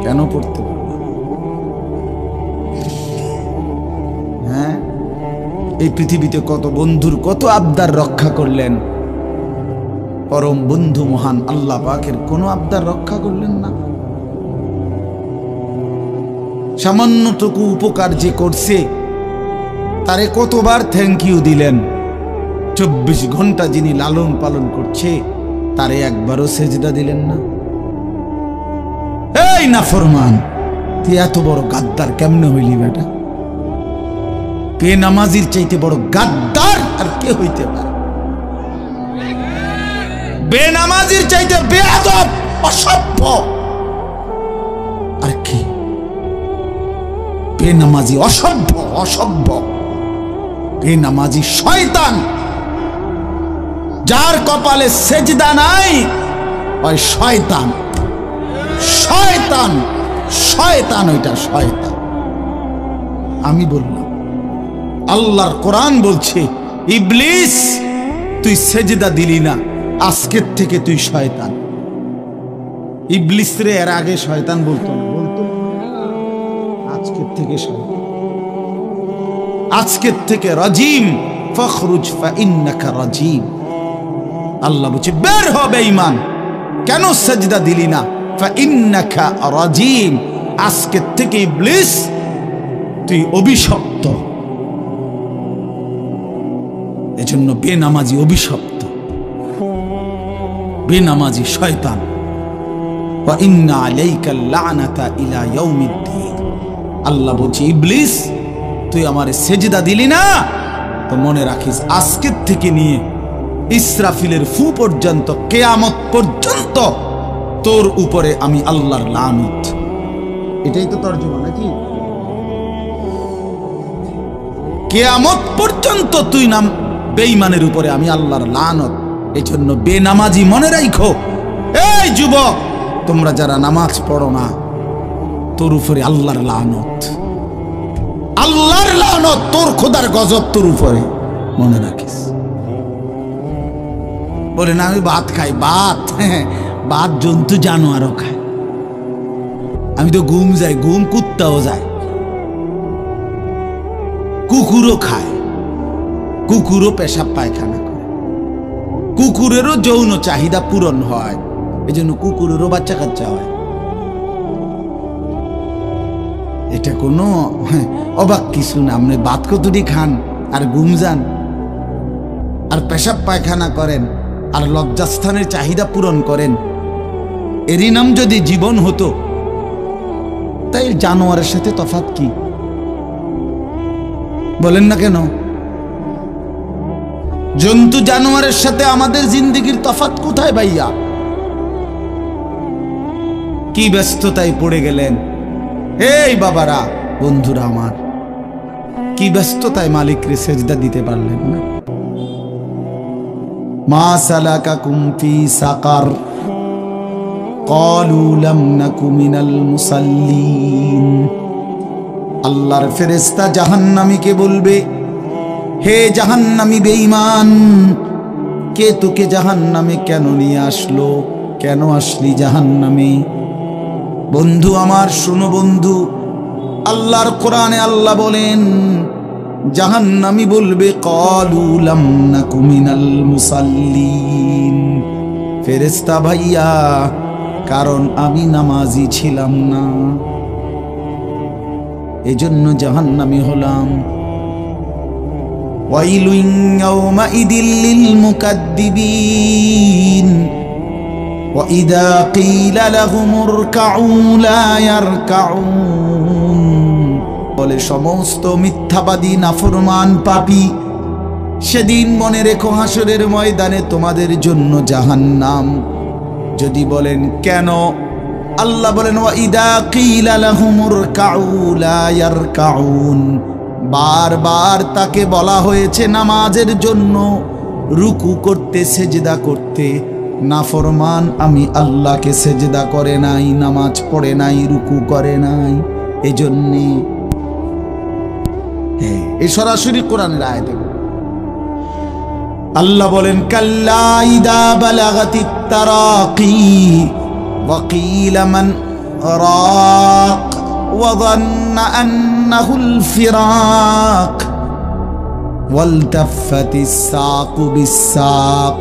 কেন পড়তে পারলা না? হ্যাঁ, এই পৃথিবীতে কত বন্ধুর কত আবদার রক্ষা করলেন, পরম বন্ধু মহান আল্লাহ পাকের কোনো আবদার রক্ষা করলেন না। সামান্যটুকু উপকার যে করছে তারে কতবার থ্যাংক ইউ দিলেন। 24 ঘন্টা যিনি লালন পালন করছে তারে একবারও সেজদা দিলেন না। এই নাফরমান, তুই এত বড় গাদ্দার কেমনে হইলি বেটা? বেনামাজির চাইতে বড় গাদ্দার আর কে হইতে পারে? বেনামাজির চাইতে বেয়াদব অসভ্য আর কি? বেনামাজি অসভ্য, অসভ্য বেনামাজি শয়তান। যার কপালে সেজদা নাই ওই শয়তান, শয়তান, শয়তান, ওইটা শয়তান। আমি বললাম, আল্লাহর কোরআন বলছে, ইবলিস তুই সেজদা দিলি না, আজকের থেকে তুই শয়তান। ইবলিস রে এর আগে শয়তান বলতো না, বলতো আজকের থেকে শয়তান, আজকের থেকে রাজিম, ফখরুজ ফাইন্নাকা রাজিম। আল্লাহ বলছে বের হ বেঈমান, কেন সেজদা দিলি না? ফাইন্নাকা রাজিম, আজকের থেকে ইবলিস তুই অভিশপ্ত। এজন্য বেনামাজি অভিশপ্ত, বেনামাজি শয়তান। ওয়া ইন্না আলাইকাল লানাতা ইলা ইয়াউমিদ্দিন। আল্লাহ বলছে ইবলিস তুই আমারে সেজদা দিলি না, তো মনে রাখিস আজকের থেকে নিয়ে ইসরাফিলের ফু পর্যন্ত, কিয়ামত পর্যন্ত তোর উপরে আমি আল্লাহর লানত। এটাই তো তরজমা নাকি? কিয়ামত পর্যন্ত তুই নাম বেঈমানের উপরে আমি আল্লাহর লানত। এজন্য বেনামাজি মনে রাখো, এই যুবক তোমরা যারা নামাজ পড়ো না, তোর উপরে আল্লাহর লানত, আল্লাহর লানত, তোর খোদার গজব তোর উপরে, মনে রাখিস। বলে না আমি ভাত খাই, ভাত ভাত জন্তু জানোয়ারও খায়। আমি তো ঘুম যাই, ঘুম কুত্তাও যায়, কুকুরও খায়, কুকুরও পেশাব পায়খানা করে, কুকুরেরও যৌন চাহিদা পূরণ হয়, এই জন্য কুকুরেরও বাচ্চা কাচ্চা হয়। এটা কোনো অবাক কিছু না। আপনি ভাত কতটি খান আর ঘুম যান আর পেশাব পায়খানা করেন আর লজ্জাস্থানের চাহিদা পূরণ করেন, এরই নাম যদি জীবন হতো, তাই জানোয়ারের সাথে তফাৎ কি? বলেন না কেন? জন্তু জানোয়ারের সাথে আমাদের জিন্দেগির তফাৎ কোথায় ভাইয়া? কি ব্যস্ততায় পড়ে গেলেন এই বাবারা, বন্ধুরা আমার, কি ব্যস্ততায় মালিকরে সেজদা দিতে পারলেন না? মা সালাকাকুম ফি সাকার ক্বালু লাম নাকু মিনাল মুসাল্লিন। আল্লাহর ফেরেশতা জাহান্নামীকে বলবে, হে জাহান্নামী বেঈমান, কে তোকে জাহান্নামে কেন নিয়ে আসলো? কেন আসলি জাহান্নামে? বন্ধু আমার শোনো বন্ধু, আল্লাহর কোরআনে আল্লাহ বলেন জাহান্নামী বলবে ক্বালু লাম নাকু মিনাল মুসাল্লিন। ফেরেশতা ভাইয়া, কারণ আমি নামাজি ছিলাম না, এজন্য জাহান্নামী হলাম। ওয়াইলুন ইয়াওমাইদিল লিল মুকাদ্দিবিন ওয়া ইযা ক্বিলা লাহুমুর কাউ লা ইয়ারকাউন। বলে সমস্ত মিথ্যাবাদী নাফরমান পাপী, সেদিন মনে রেখো হাসরের ময়দানে তোমাদের জন্য জাহান্নাম। যদি বলেন কেন, আল্লাহ বলেন ওয়া ইযা ক্বিলা লাহুমুর কাউ লা ইয়ারকাউন। বারবার তাকে বলা হয়েছে নামাজের জন্য রুকু করতে, সেজদা করতে। নাফরমান আমি আল্লাহকে সেজদা করে নাই, নামাজ পড়ে নাই, রুকু করে নাই। এজন্যে এই সরাসরি কোরআনের আয়াতে আল্লাহ বলেন, কাল্লা ইদা বালাগাতিত তারাকি ওয়া কিলা মান রাক ওয়া যান্না আন্নাহুল ফিরাক ওয়ালতাফাতিস সাকু বিস-সাক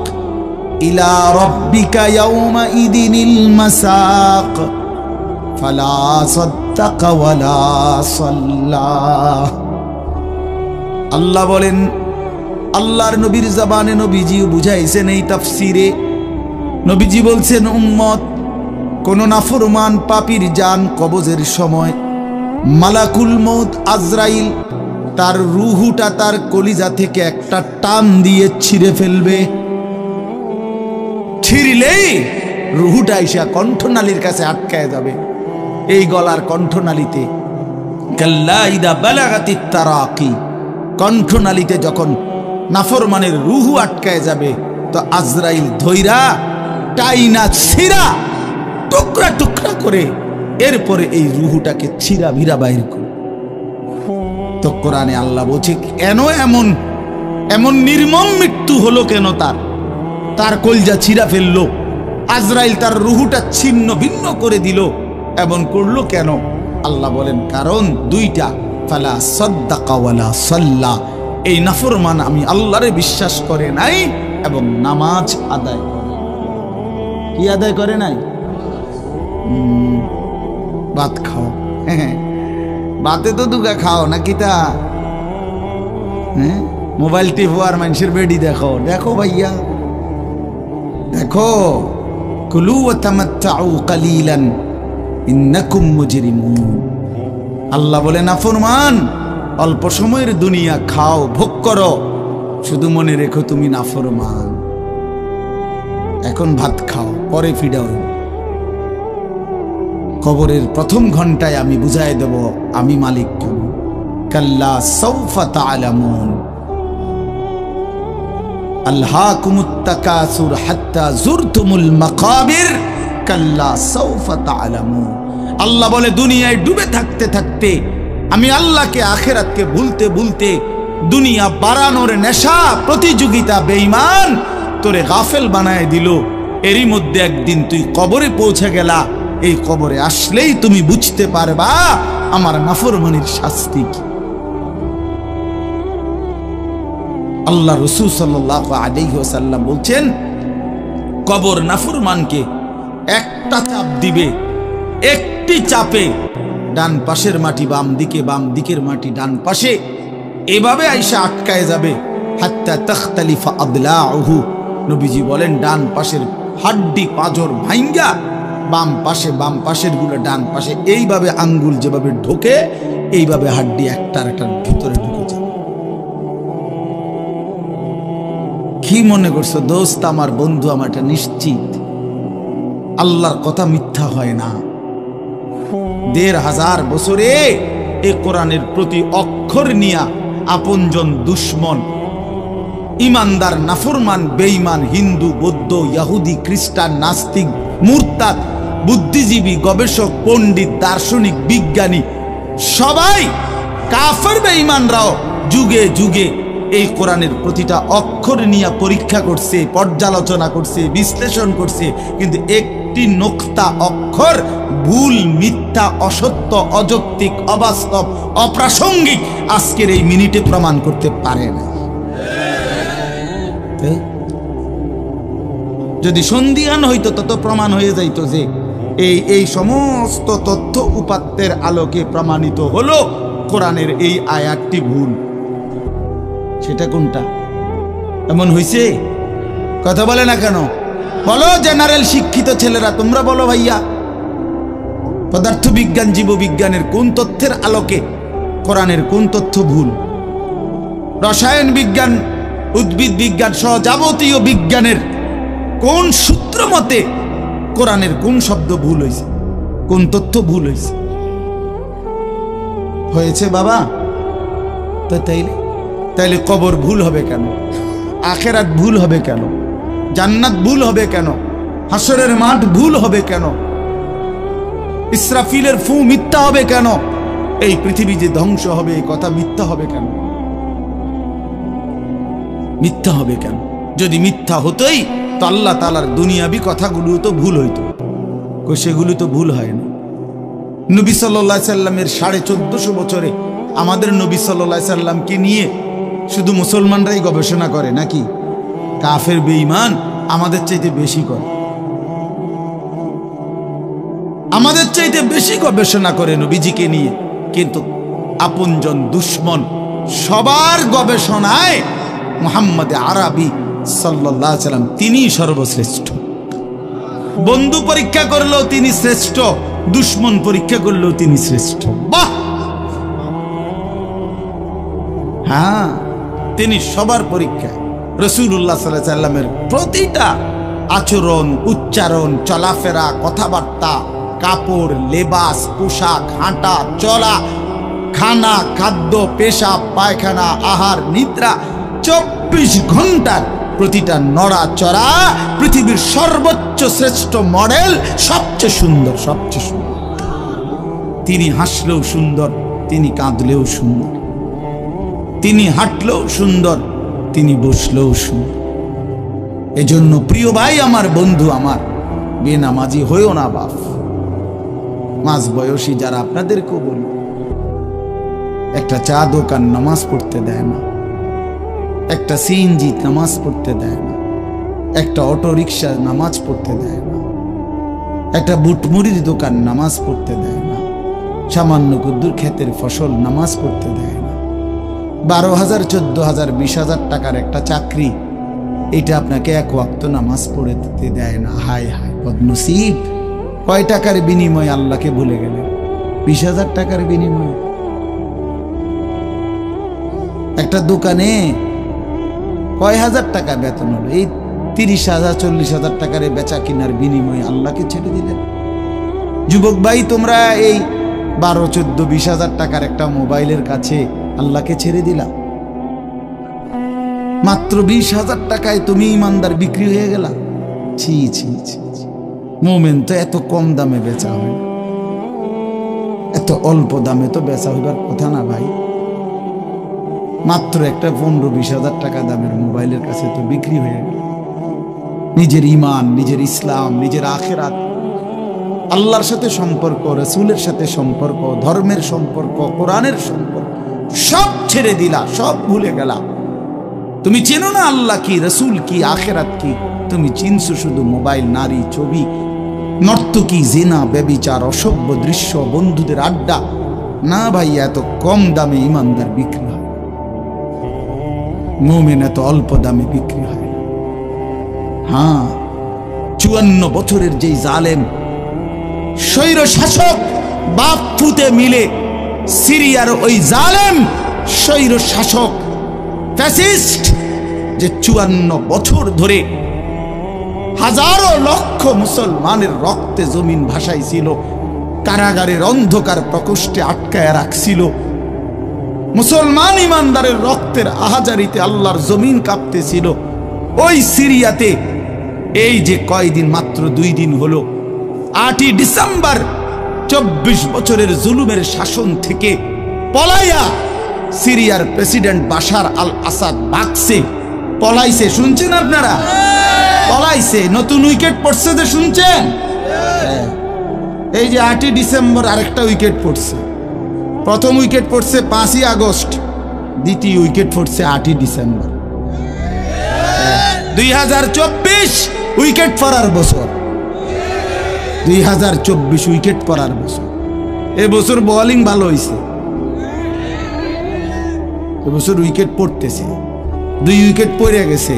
ইলা রাব্বিকা ইয়াওমাইদিনিল মাসাক ফালা সাদ্দাকা ওয়ালা সাল্লা। আল্লাহ বলেন, আল্লাহর নবীর জবানে নবীজি বুঝাইছেন এই তাফসিরে। নবীজি বলছেন, উম্মত, কোন নাফরমান পাপীর জান কবজের সময় মালাকুল মউত আজরাইল তার রুহুটা তার কলিজা থেকে একটা টান দিয়ে ছিঁড়ে ফেলবে। ছিঁড়লেই রুহুটা এসে কণ্ঠনালীর কাছে আটকায় যাবে, এই গলার কণ্ঠনালীতে। কাল্লা ইদা বালাগাতিত তারাকি, কণ্ঠনালীতে যখন নাফরমানের রুহু আটকায় যাবে, তো আজরাইল ধৈরা টাইনা ছিঁড়া টুকরা টুকরা করে এরপরে এই রুহুটাকে ছিঁড়া ভিড়া বাইর করে। তো কোরআনে আল্লাহ বলছে, কেন এমন এমন নির্মম মৃত্যু হলো কেন? তার কলজা ছিঁড়া ফেললো, আজরাইল তার রুহুটা ছিন্ন ভিন্ন করে দিল, এমন করলো কেন? আল্লাহ বলেন, কারণ দুইটা, ফালা সাদ্দাকা ওয়ালা সাল্লা। এই নাফরমান আমি আল্লাহরে বিশ্বাস করে নাই এবং নামাজ আদায় করে। কি আদায় করে নাই? ভাত খাও, ভাতে তো দুগা খাও নাকি? তা মোবাইল টিপো আর মানুষের বেডি দেখো। দেখো ভাইয়া, দেখো, কুলু ওয়া তামাত্তাউ কালিলান ইন্নাকুম মুজরিমুন। আল্লাহ বলে, নাফরমান, অল্প সময়ের দুনিয়া খাও, ভোগ করো, শুধু মনে রেখো তুমি নাফরমান। এখন ভাত খাও, পরে ফিডাও। কবরের প্রথম ঘন্টায় আমি বুঝাই দেব আমি মালিক কোন। কাল্লা সাউফা তা'লামুন আলহাকুমুত তাকাসুর হাত্তা যুরতুমুল মাকাবির কাল্লা সাউফা তা'লামুন। আল্লাহ বলে, দুনিয়ায় ডুবে থাকতে থাকতে আমি আল্লাহকে আখিরাতকে ভুলতে ভুলতে দুনিয়া বাড়ানোর নেশা, প্রতিযোগিতা, বেঈমান তোরে গাফেল বানায় দিল। এরই মধ্যে একদিন তুই কবরে পৌঁছে গেলা। এই কবরে আসলেই তুমি বুঝতে পারবা আমার নাফরমানির শাস্তি কি। আল্লাহ রাসূল সাল্লাল্লাহু আলাইহি ওয়াসাল্লাম বলছেন, কবর নাফরমানকে একটা চাপ দিবে, একটি চাপে ডান পাশের মাটি বাম দিকে, বাম দিকের মাটি ডান পাশে, এভাবে আইসা আটকায় যাবে। হাত্তা তাখতালিফা আদলাউহু। নবীজি বলেন, ডান পাশের হাড্ডি পাঁজর ভাঙ্গা বাম পাশের গুলো ডান পাশে, এইভাবে আঙ্গুল যেভাবে ঢোকে, এইভাবে হাড্ডি একটার একটার ভিতরে ঢুকে যাবে। কি মনে করছো দোস্ত, আমার বন্ধু, আমার এটা নিশ্চিত আল্লাহর কথা মিথ্যা হয় না। ১৫০০ বছরে এ কোরআনের প্রতি অক্ষর নিয়া আপনজন দুশ্মন, ইমানদার নাফরমান, বেঈমান, হিন্দু, বৌদ্ধ, ইহুদি, খ্রিস্টান, নাস্তিক, মুরতাদ, বুদ্ধিজীবী, গবেষক, পণ্ডিত, দার্শনিক, বিজ্ঞানী, সবাই কাফের বেঈমানরাও যুগে যুগে এই কোরআনের প্রতিটা অক্ষর নিয়ে পরীক্ষা করছে, পর্যালোচনা করছে, বিশ্লেষণ করছে, কিন্তু একটি নোক্তা অক্ষর ভুল, মিথ্যা, অসত্য, অযৌক্তিক, অবাস্তব, অপ্রাসঙ্গিক আজকের এই মিনিটে প্রমাণ করতে পারে না। যদি সন্দিহান হইতো তত প্রমাণ হয়ে যাইতো যে এই সমস্ত তথ্য উপাত্তের আলোকে প্রমাণিত হলো কোরআনের এই আয়াতটি ভুল। সেটা কোনটা? এমন হইছে? কথা বলে না কেন? বলো জেনারেল শিক্ষিত ছেলেরা, তোমরা বলো ভাইয়া, পদার্থবিজ্ঞান, জীববিজ্ঞানের কোন তথ্যের আলোকে কোরআনের কোন তথ্য ভুল? রসায়ন বিজ্ঞান, উদ্ভিদ বিজ্ঞান সহ যাবতীয় বিজ্ঞানের কোন সূত্র মতে কোরআনের কোন শব্দ ভুল হয়েছে, কোন তথ্য ভুল হয়েছে? হয়েছে বাবা? তো তাইলে কবর ভুল হবে কেন? আখেরাত ভুল হবে কেন? জান্নাত ভুল হবে কেন? হাসরের মাঠ ভুল হবে কেন? ইসরাফিলের ফু মিথ্যা হবে কেন? এই পৃথিবী যে ধ্বংস হবে এই কথা মিথ্যা হবে কেন? মিথ্যা হবে কেন? যদি মিথ্যা হতোই তো আল্লাহ তাআলার দুনিয়াবি কথাগুলো তো ভুল হইতো, সেগুলো তো ভুল হয় না। নবী সাল্লাল্লাহু আলাইহি সাল্লামের 1450 বছরে আমাদের নবী সাল্লাল্লাহু আলাইহি সাল্লামকে নিয়ে শুধু মুসলমানরাই গবেষণা করে নাকি? কাফের বেঈমান আমাদের চাইতে বেশি করে, আমাদের চাইতে বেশি গবেষণা করে নবীজিকে নিয়ে। কিন্তু আপনজন দুশ্মন সবার গবেষণায় মুহাম্মদ আরবি সাল্লাল্লাহু আলাইহি সাল্লাম তিনি সর্বশ্রেষ্ঠ। বন্ধু পরীক্ষা করলেও তিনি শ্রেষ্ঠ, দুশ্মন পরীক্ষা করলেও তিনি শ্রেষ্ঠ। বাহ! হ্যাঁ, তিনি সবার পরীক্ষায়। রাসূলুল্লাহ সাল্লাল্লাহু আলাইহি সাল্লামের প্রতিটা আচরণ, উচ্চারণ, চলাফেরা, কথাবার্তা, কাপড়, লেবাস, পোশাক, হাঁটা চলা, খানা, খাদ্য, পেশাব, পায়খানা, আহার, নিদ্রা, 24 ঘন্টার প্রতিটা নড়াচড়া পৃথিবীর সর্বোচ্চ শ্রেষ্ঠ মডেল, সবচেয়ে সুন্দর, সবচেয়ে সুন্দর। তিনি হাসলেও সুন্দর, তিনি কাঁদলেও সুন্দর, তিনি হাঁটলেও সুন্দর, তিনি বসলেও সুন্দর। এজন্য প্রিয় ভাই আমার, বন্ধু আমার, বেনামাজি হইও না বাপ। মাঝ বয়সী যারা, আপনাদেরকেও বলি, একটা চা দোকান নামাজ পড়তে দেয় না, একটা সিএনজি নামাজ পড়তে দেয় না, একটা অটো রিক্সা নামাজ পড়তে দেয় না, একটা বুটমুড়ির দোকান নামাজ পড়তে দেয় না, সামান্য কুদ্দুর ক্ষেতের ফসল নামাজ পড়তে দেয় না, 12,000, 14,000, 20,000 টাকার একটা চাকরি, এটা আপনাকে এক ওয়াক্ত নামাজ পড়ে দিতে দেয় না। হায় হায় বদনসিব! কয় টাকার বিনিময়ে আল্লাহকে ভুলে গেলেন? 20,000 টাকার বিনিময়ে। একটা দোকানে কয় হাজার টাকা বেতন হলো, এই 30,000, 40,000 টাকার বেচা কিনার বিনিময়ে আল্লাহকে ছেড়ে দিলেন। যুবক ভাই, তোমরা এই 12, 14, 20,000 টাকার একটা মোবাইলের কাছে আল্লাহকে ছেড়ে দিলা। মাত্র 20,000 টাকায় তুমি ইমানদার বিক্রি হয়ে গেলা। ছি ছি ছি! মোমেন তো এত কম দামে বেচা হয় না, এত অল্প দামে তো বেচা হইবার কথা না ভাই। মাত্র একটা 15-20,000 টাকা দামের মোবাইলের কাছে তো বিক্রি হয়ে গেল। নিজের ইমান, নিজের ইসলাম, নিজের আখেরাত, আল্লাহর সাথে সম্পর্ক, রাসূলের সাথে সম্পর্ক, ধর্মের সম্পর্ক, কোরআনের সম্পর্ক সব ছেড়ে দিলা, সব ভুলে গেলা। তুমি চেনো না আল্লাহ কি, রাসূল কি, আখেরাত কি। তুমি চিনছো শুধু মোবাইল, নারী, ছবি, নর্তকী, জিনা, ব্যভিচার, অসভ্য দৃশ্য, বন্ধুদের আড্ডা। না ভাই, এত কম দামে ইমানদার বিক্রি হয়, মুমিন এত অল্প দামে বিক্রি হয়। হ্যাঁ, 54 বছরের যেই জালেম স্বৈর শাসক বাপ ফুতে মিলে, সিরিয়ার ওই জালেম স্বৈর শাসক ফ্যাসিস্ট, যে 54 বছর ধরে হাজারো লক্ষ মুসলমানের রক্তে জমিন ভাসাইছিল, কারাগারের অন্ধকার প্রকোষ্ঠে আটকায় রাখছিল, মুসলমান ইমানদারের রক্তের আহাজারিতে আল্লাহর জমিন কাঁপতেছিল। ওই সিরিয়াতে এই যে কয়দিন, মাত্র 2 দিন হলো, 8ই ডিসেম্বর 24 বছরের জুলুমের শাসন থেকে পলাইয়া সিরিয়ার প্রেসিডেন্ট বাশার আল আসাদ ভাগছে, পলাইছে। শুনছেন আপনারা? পলাইছে। নতুন উইকেট পড়ছে, যে শুনছেন? এই যে 8ই ডিসেম্বর আরেকটা উইকেট পড়ছে। প্রথম উইকেট পড়ছে 5ই আগস্ট, দ্বিতীয় উইকেট পড়ছে 8ই ডিসেম্বর। 2024 উইকেট পড়ার বছর, 2024 উইকেট পড়ার বছর। এবছর বোলিং ভালো হয়েছে, এবছর উইকেট পড়তেছে। 2 উইকেট পড়ে গেছে।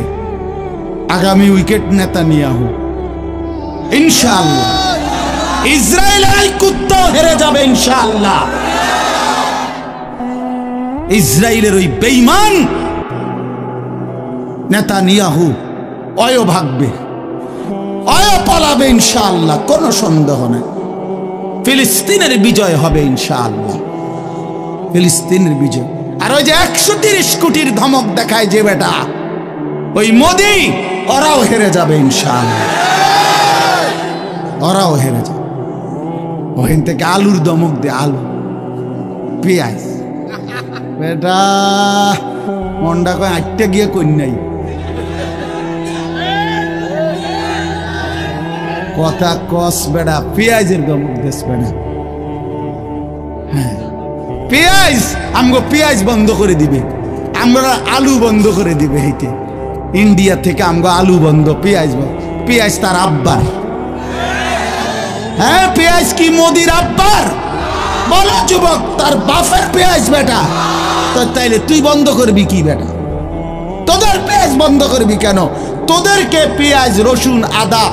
আগামী উইকেট নেতানিয়াহু, ইনশাআল্লাহ। ইসরায়েলের কুত্তা হেরে যাবে ইনশাআল্লাহ। ইসরায়েলের ওই বেঈমান নেতানিয়াহু অয় ভাগবে, অয় পালাবে ইনশাআল্লাহ, কোনো সন্দেহ নেই। ফিলিস্তিনের বিজয় হবে ইনশাআল্লাহ, ফিলিস্তিনের বিজয়। আর ওই যে 130 কোটির ধমক দেখায় যে বেটা, ওই মোদি, ওরাও হেরে যাবে ইনশাআল্লাহ, ওরাও হেরে যাবে। ওখান থেকে আলুর ধমক দে, আলু, পেঁয়াজ, বেটা মন্ডা কয় আটটা গিয়ে কন্যাই কথা কস বেড়া, পেঁয়াজের ধমক দেশ বেড়া। হ্যাঁ, পেঁয়াজ আমগো পেঁয়াজ বন্ধ করে দিবে, আমরা আলু বন্ধ করে দিবে। এইতে ইন্ডিয়া থেকে আমগো আলু বন্ধ, পেঁয়াজ বন্ধ। পেঁয়াজ তার আব্বার। হ্যাঁ, পেঁয়াজ কি মোদির আব্বার? বলো যুবক, তার বাপের পেঁয়াজ বেটা। তো তাইলে তুই বন্ধ করবি কি বেটা? তোদের পেঁয়াজ বন্ধ করবি কেন? তোদেরকে পেঁয়াজ, রসুন, আদা,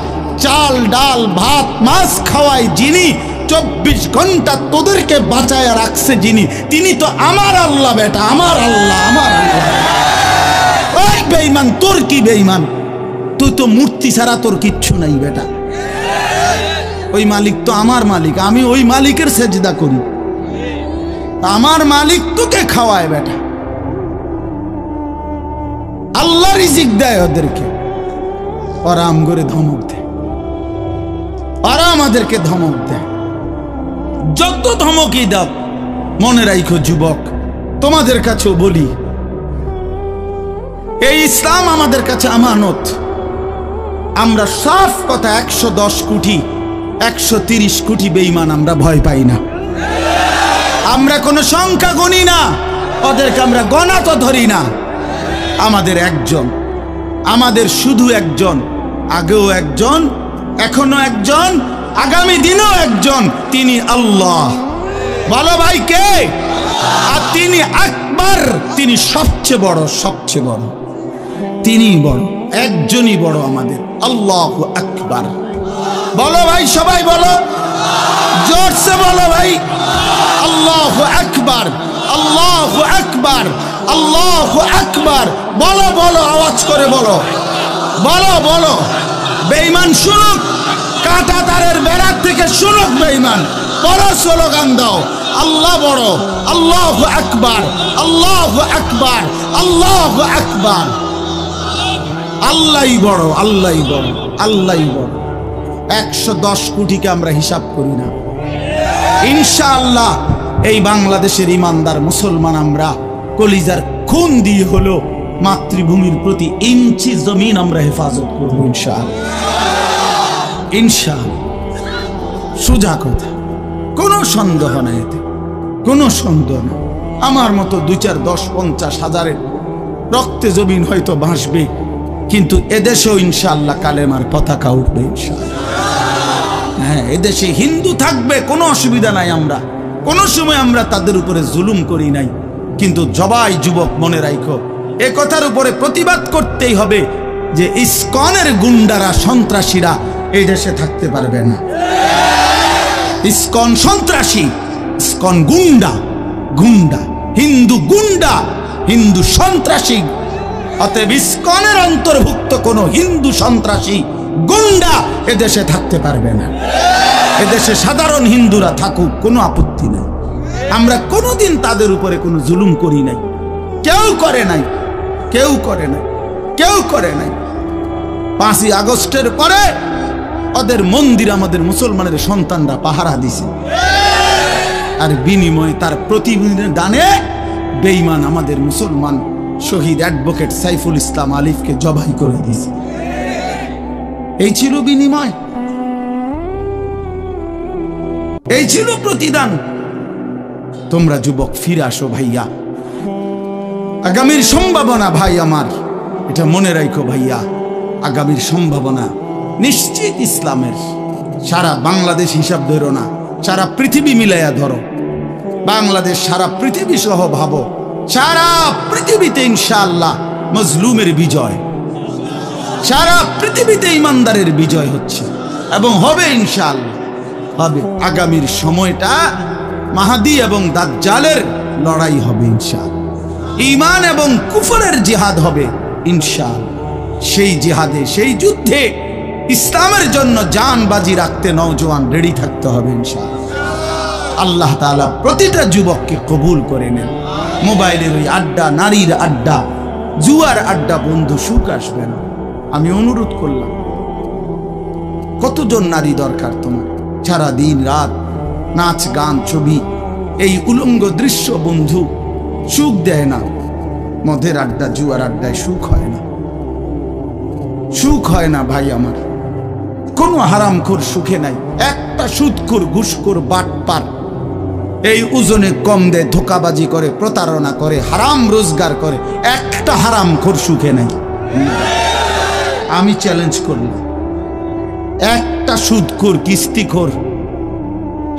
চাল, ডাল, ভাত, মাছ খাওয়াই যিনি, 24 ঘন্টা তোদেরকে বাঁচায় রাখছে যিনি, তিনি তো আমার আল্লাহ বেটা, আমার আল্লাহ, আমার আল্লাহ। ওই বেঈমান, তোর কি বেঈমান? তুই তো মূর্তি ছাড়া তোর কিচ্ছু নাই বেটা। ওই মালিক তো আমার মালিক, আমি ওই মালিকের সেজদা করি। আমার মালিক তোকে খাওয়ায় বেটা। আল্লাহ রিজিক দেয় ওদেরকে, ওরা আম করে ধমক দেয়, ওরা আমাদেরকে ধমক দেয়। যত ধমকই দাও, মনে রাখো যুবক, তোমাদের কাছেও বলি, এই ইসলাম আমাদের কাছে আমানত। আমরা সাফ কথা 110 কোটি 130 কোটি বেঈমান আমরা ভয় পাই না। আমরা কোনো সংখ্যা গণি না, ওদেরকে আমরা গণা তো ধরি না। আমাদের একজন, আমাদের শুধু একজন, আগেও একজন, এখনো একজন, আগামী দিনও একজন, তিনি আল্লাহ। বলো ভাই কে? আর তিনি আকবার, তিনি সবচেয়ে বড়, সবচেয়ে বড়, তিনি বড়, একজনই বড় আমাদের, আল্লাহু আকবার। বলো ভাই, সবাই বলো, জোরসে বলো ভাই, আল্লাহু আকবার, আল্লাহু আকবার, আল্লাহু আকবার। বলো বলো, আওয়াজ করে বলো, বলো বলো। বেঈমান শুনুক, কাঁটা তারের বেড়ার থেকে শুনুক বেঈমান। বড় স্লোগান দাও, আল্লাহ বড়, আল্লাহু আকবার, আল্লাহু আকবার, আল্লাহু আকবার। আল্লাহই বড়, আল্লাহই বড়, আল্লাহই বড়। 110 কোটিকে আমরা হিসাব করি না। ইনশাআল্লাহ এই বাংলাদেশের ইমানদার মুসলমান আমরা কলিজার খুন দিয়ে হলো মাতৃভূমির প্রতি ইঞ্চি জমিন আমরা হেফাজত করবো ইনশাআল্লাহ, ইনশাআল্লাহ। সোজা কথা, কোনো সন্দেহ নাই এতে, কোনো সন্দেহ না। আমার মতো 2, 4, 10, 50 হাজারের রক্তে জমিন হয়তো ভাসবে, কিন্তু এদেশেও ইনশাআল্লাহ কালেমার পতাকা উঠবে ইনশাআল্লাহ। হ্যাঁ, এদেশে হিন্দু থাকবে, কোনো অসুবিধা নাই। আমরা কোনো সময় আমরা তাদের উপরে জুলুম করি নাই, কিন্তু জবাই যুবক মনে রাখো, এ কথার উপরে প্রতিবাদ করতেই হবে যে ইসকনের গুন্ডারা, সন্ত্রাসীরা এই দেশে থাকতে পারবে না। ইসকন সন্ত্রাসী, ইসকন গুন্ডা, গুন্ডা, হিন্দু গুন্ডা, হিন্দু সন্ত্রাসী। অতএব ইসকনের অন্তর্ভুক্ত কোন হিন্দু সন্ত্রাসী গুন্ডা এদেশে থাকতে পারবে না। এদেশে সাধারণ হিন্দুরা থাকুক, কোনো আপত্তি নেই। আমরা কোনোদিন তাদের উপরে কোনো জুলুম করি নাই, কেউ করে নাই, কেউ করে নাই, কেউ করে নাই। 5ই আগস্টের পরে ওদের মন্দির আমাদের মুসলমানের সন্তানরা পাহারা দিছে, আর বিনিময়ে তার প্রতিদানে বেঈমান আমাদের মুসলমান শহীদ অ্যাডভোকেট সাইফুল ইসলাম আলিফকে জবাই করে দিয়েছে। এই ছিল বিনিময়, এই ছিল প্রতিদান। তোমরা যুবক ফিরে আসো ভাইয়া, আগামীর সম্ভাবনা ভাই আমার, এটা মনে রাখো ভাইয়া, আগামীর সম্ভাবনা নিশ্চিত ইসলামের। সারা বাংলাদেশ হিসাব ধরো না, সারা পৃথিবী মিলাইয়া ধরো। বাংলাদেশ সারা পৃথিবী সহ ভাবো, সারা পৃথিবীতে ইনশাআল্লাহ মজলুমের বিজয়, সারা পৃথিবীতে ইমানদারের বিজয় হচ্ছে এবং হবে ইনশাআল্লাহ, হবে। আগামীর সময়টা মাহাদি এবং দাজ্জালের লড়াই হবে ইনশাআল্লাহ, ঈমান এবং কুফরের জিহাদ হবে ইনশাআল্লাহ। সেই জিহাদে, সেই যুদ্ধে ইসলামের জন্য জান বাজি রাখতে নওজোয়ান রেডি থাকতে হবে ইনশাআল্লাহ। আল্লাহ তাআলা প্রতিটা যুবককে কবুল করে নেন। মোবাইলের ওই আড্ডা, নারীর আড্ডা, জুয়ার আড্ডা, বন্ধু সুখ আসবে না। আমি অনুরোধ করলাম, কতজন নারী দরকার তোমার? সারা দিন রাত নাচ গান ছবি, এই উলঙ্গ দৃশ্য বন্ধু সুখ দেয় না। মদের আড্ডা, জুয়ার আড্ডায় সুখ হয় না, সুখ হয় না ভাই আমার। কোনো হারামখোর সুখে নাই। একটা সুদখোর, ঘুষখোর, বাটপার এই ওজনে কম দেয়, ধোকাবাজি করে, প্রতারণা করে, হারাম রোজগার করে, একটা হারামখোর সুখে নাই। আমি চ্যালেঞ্জ করলাম, একটা সুদখোর, কিস্তিখোর,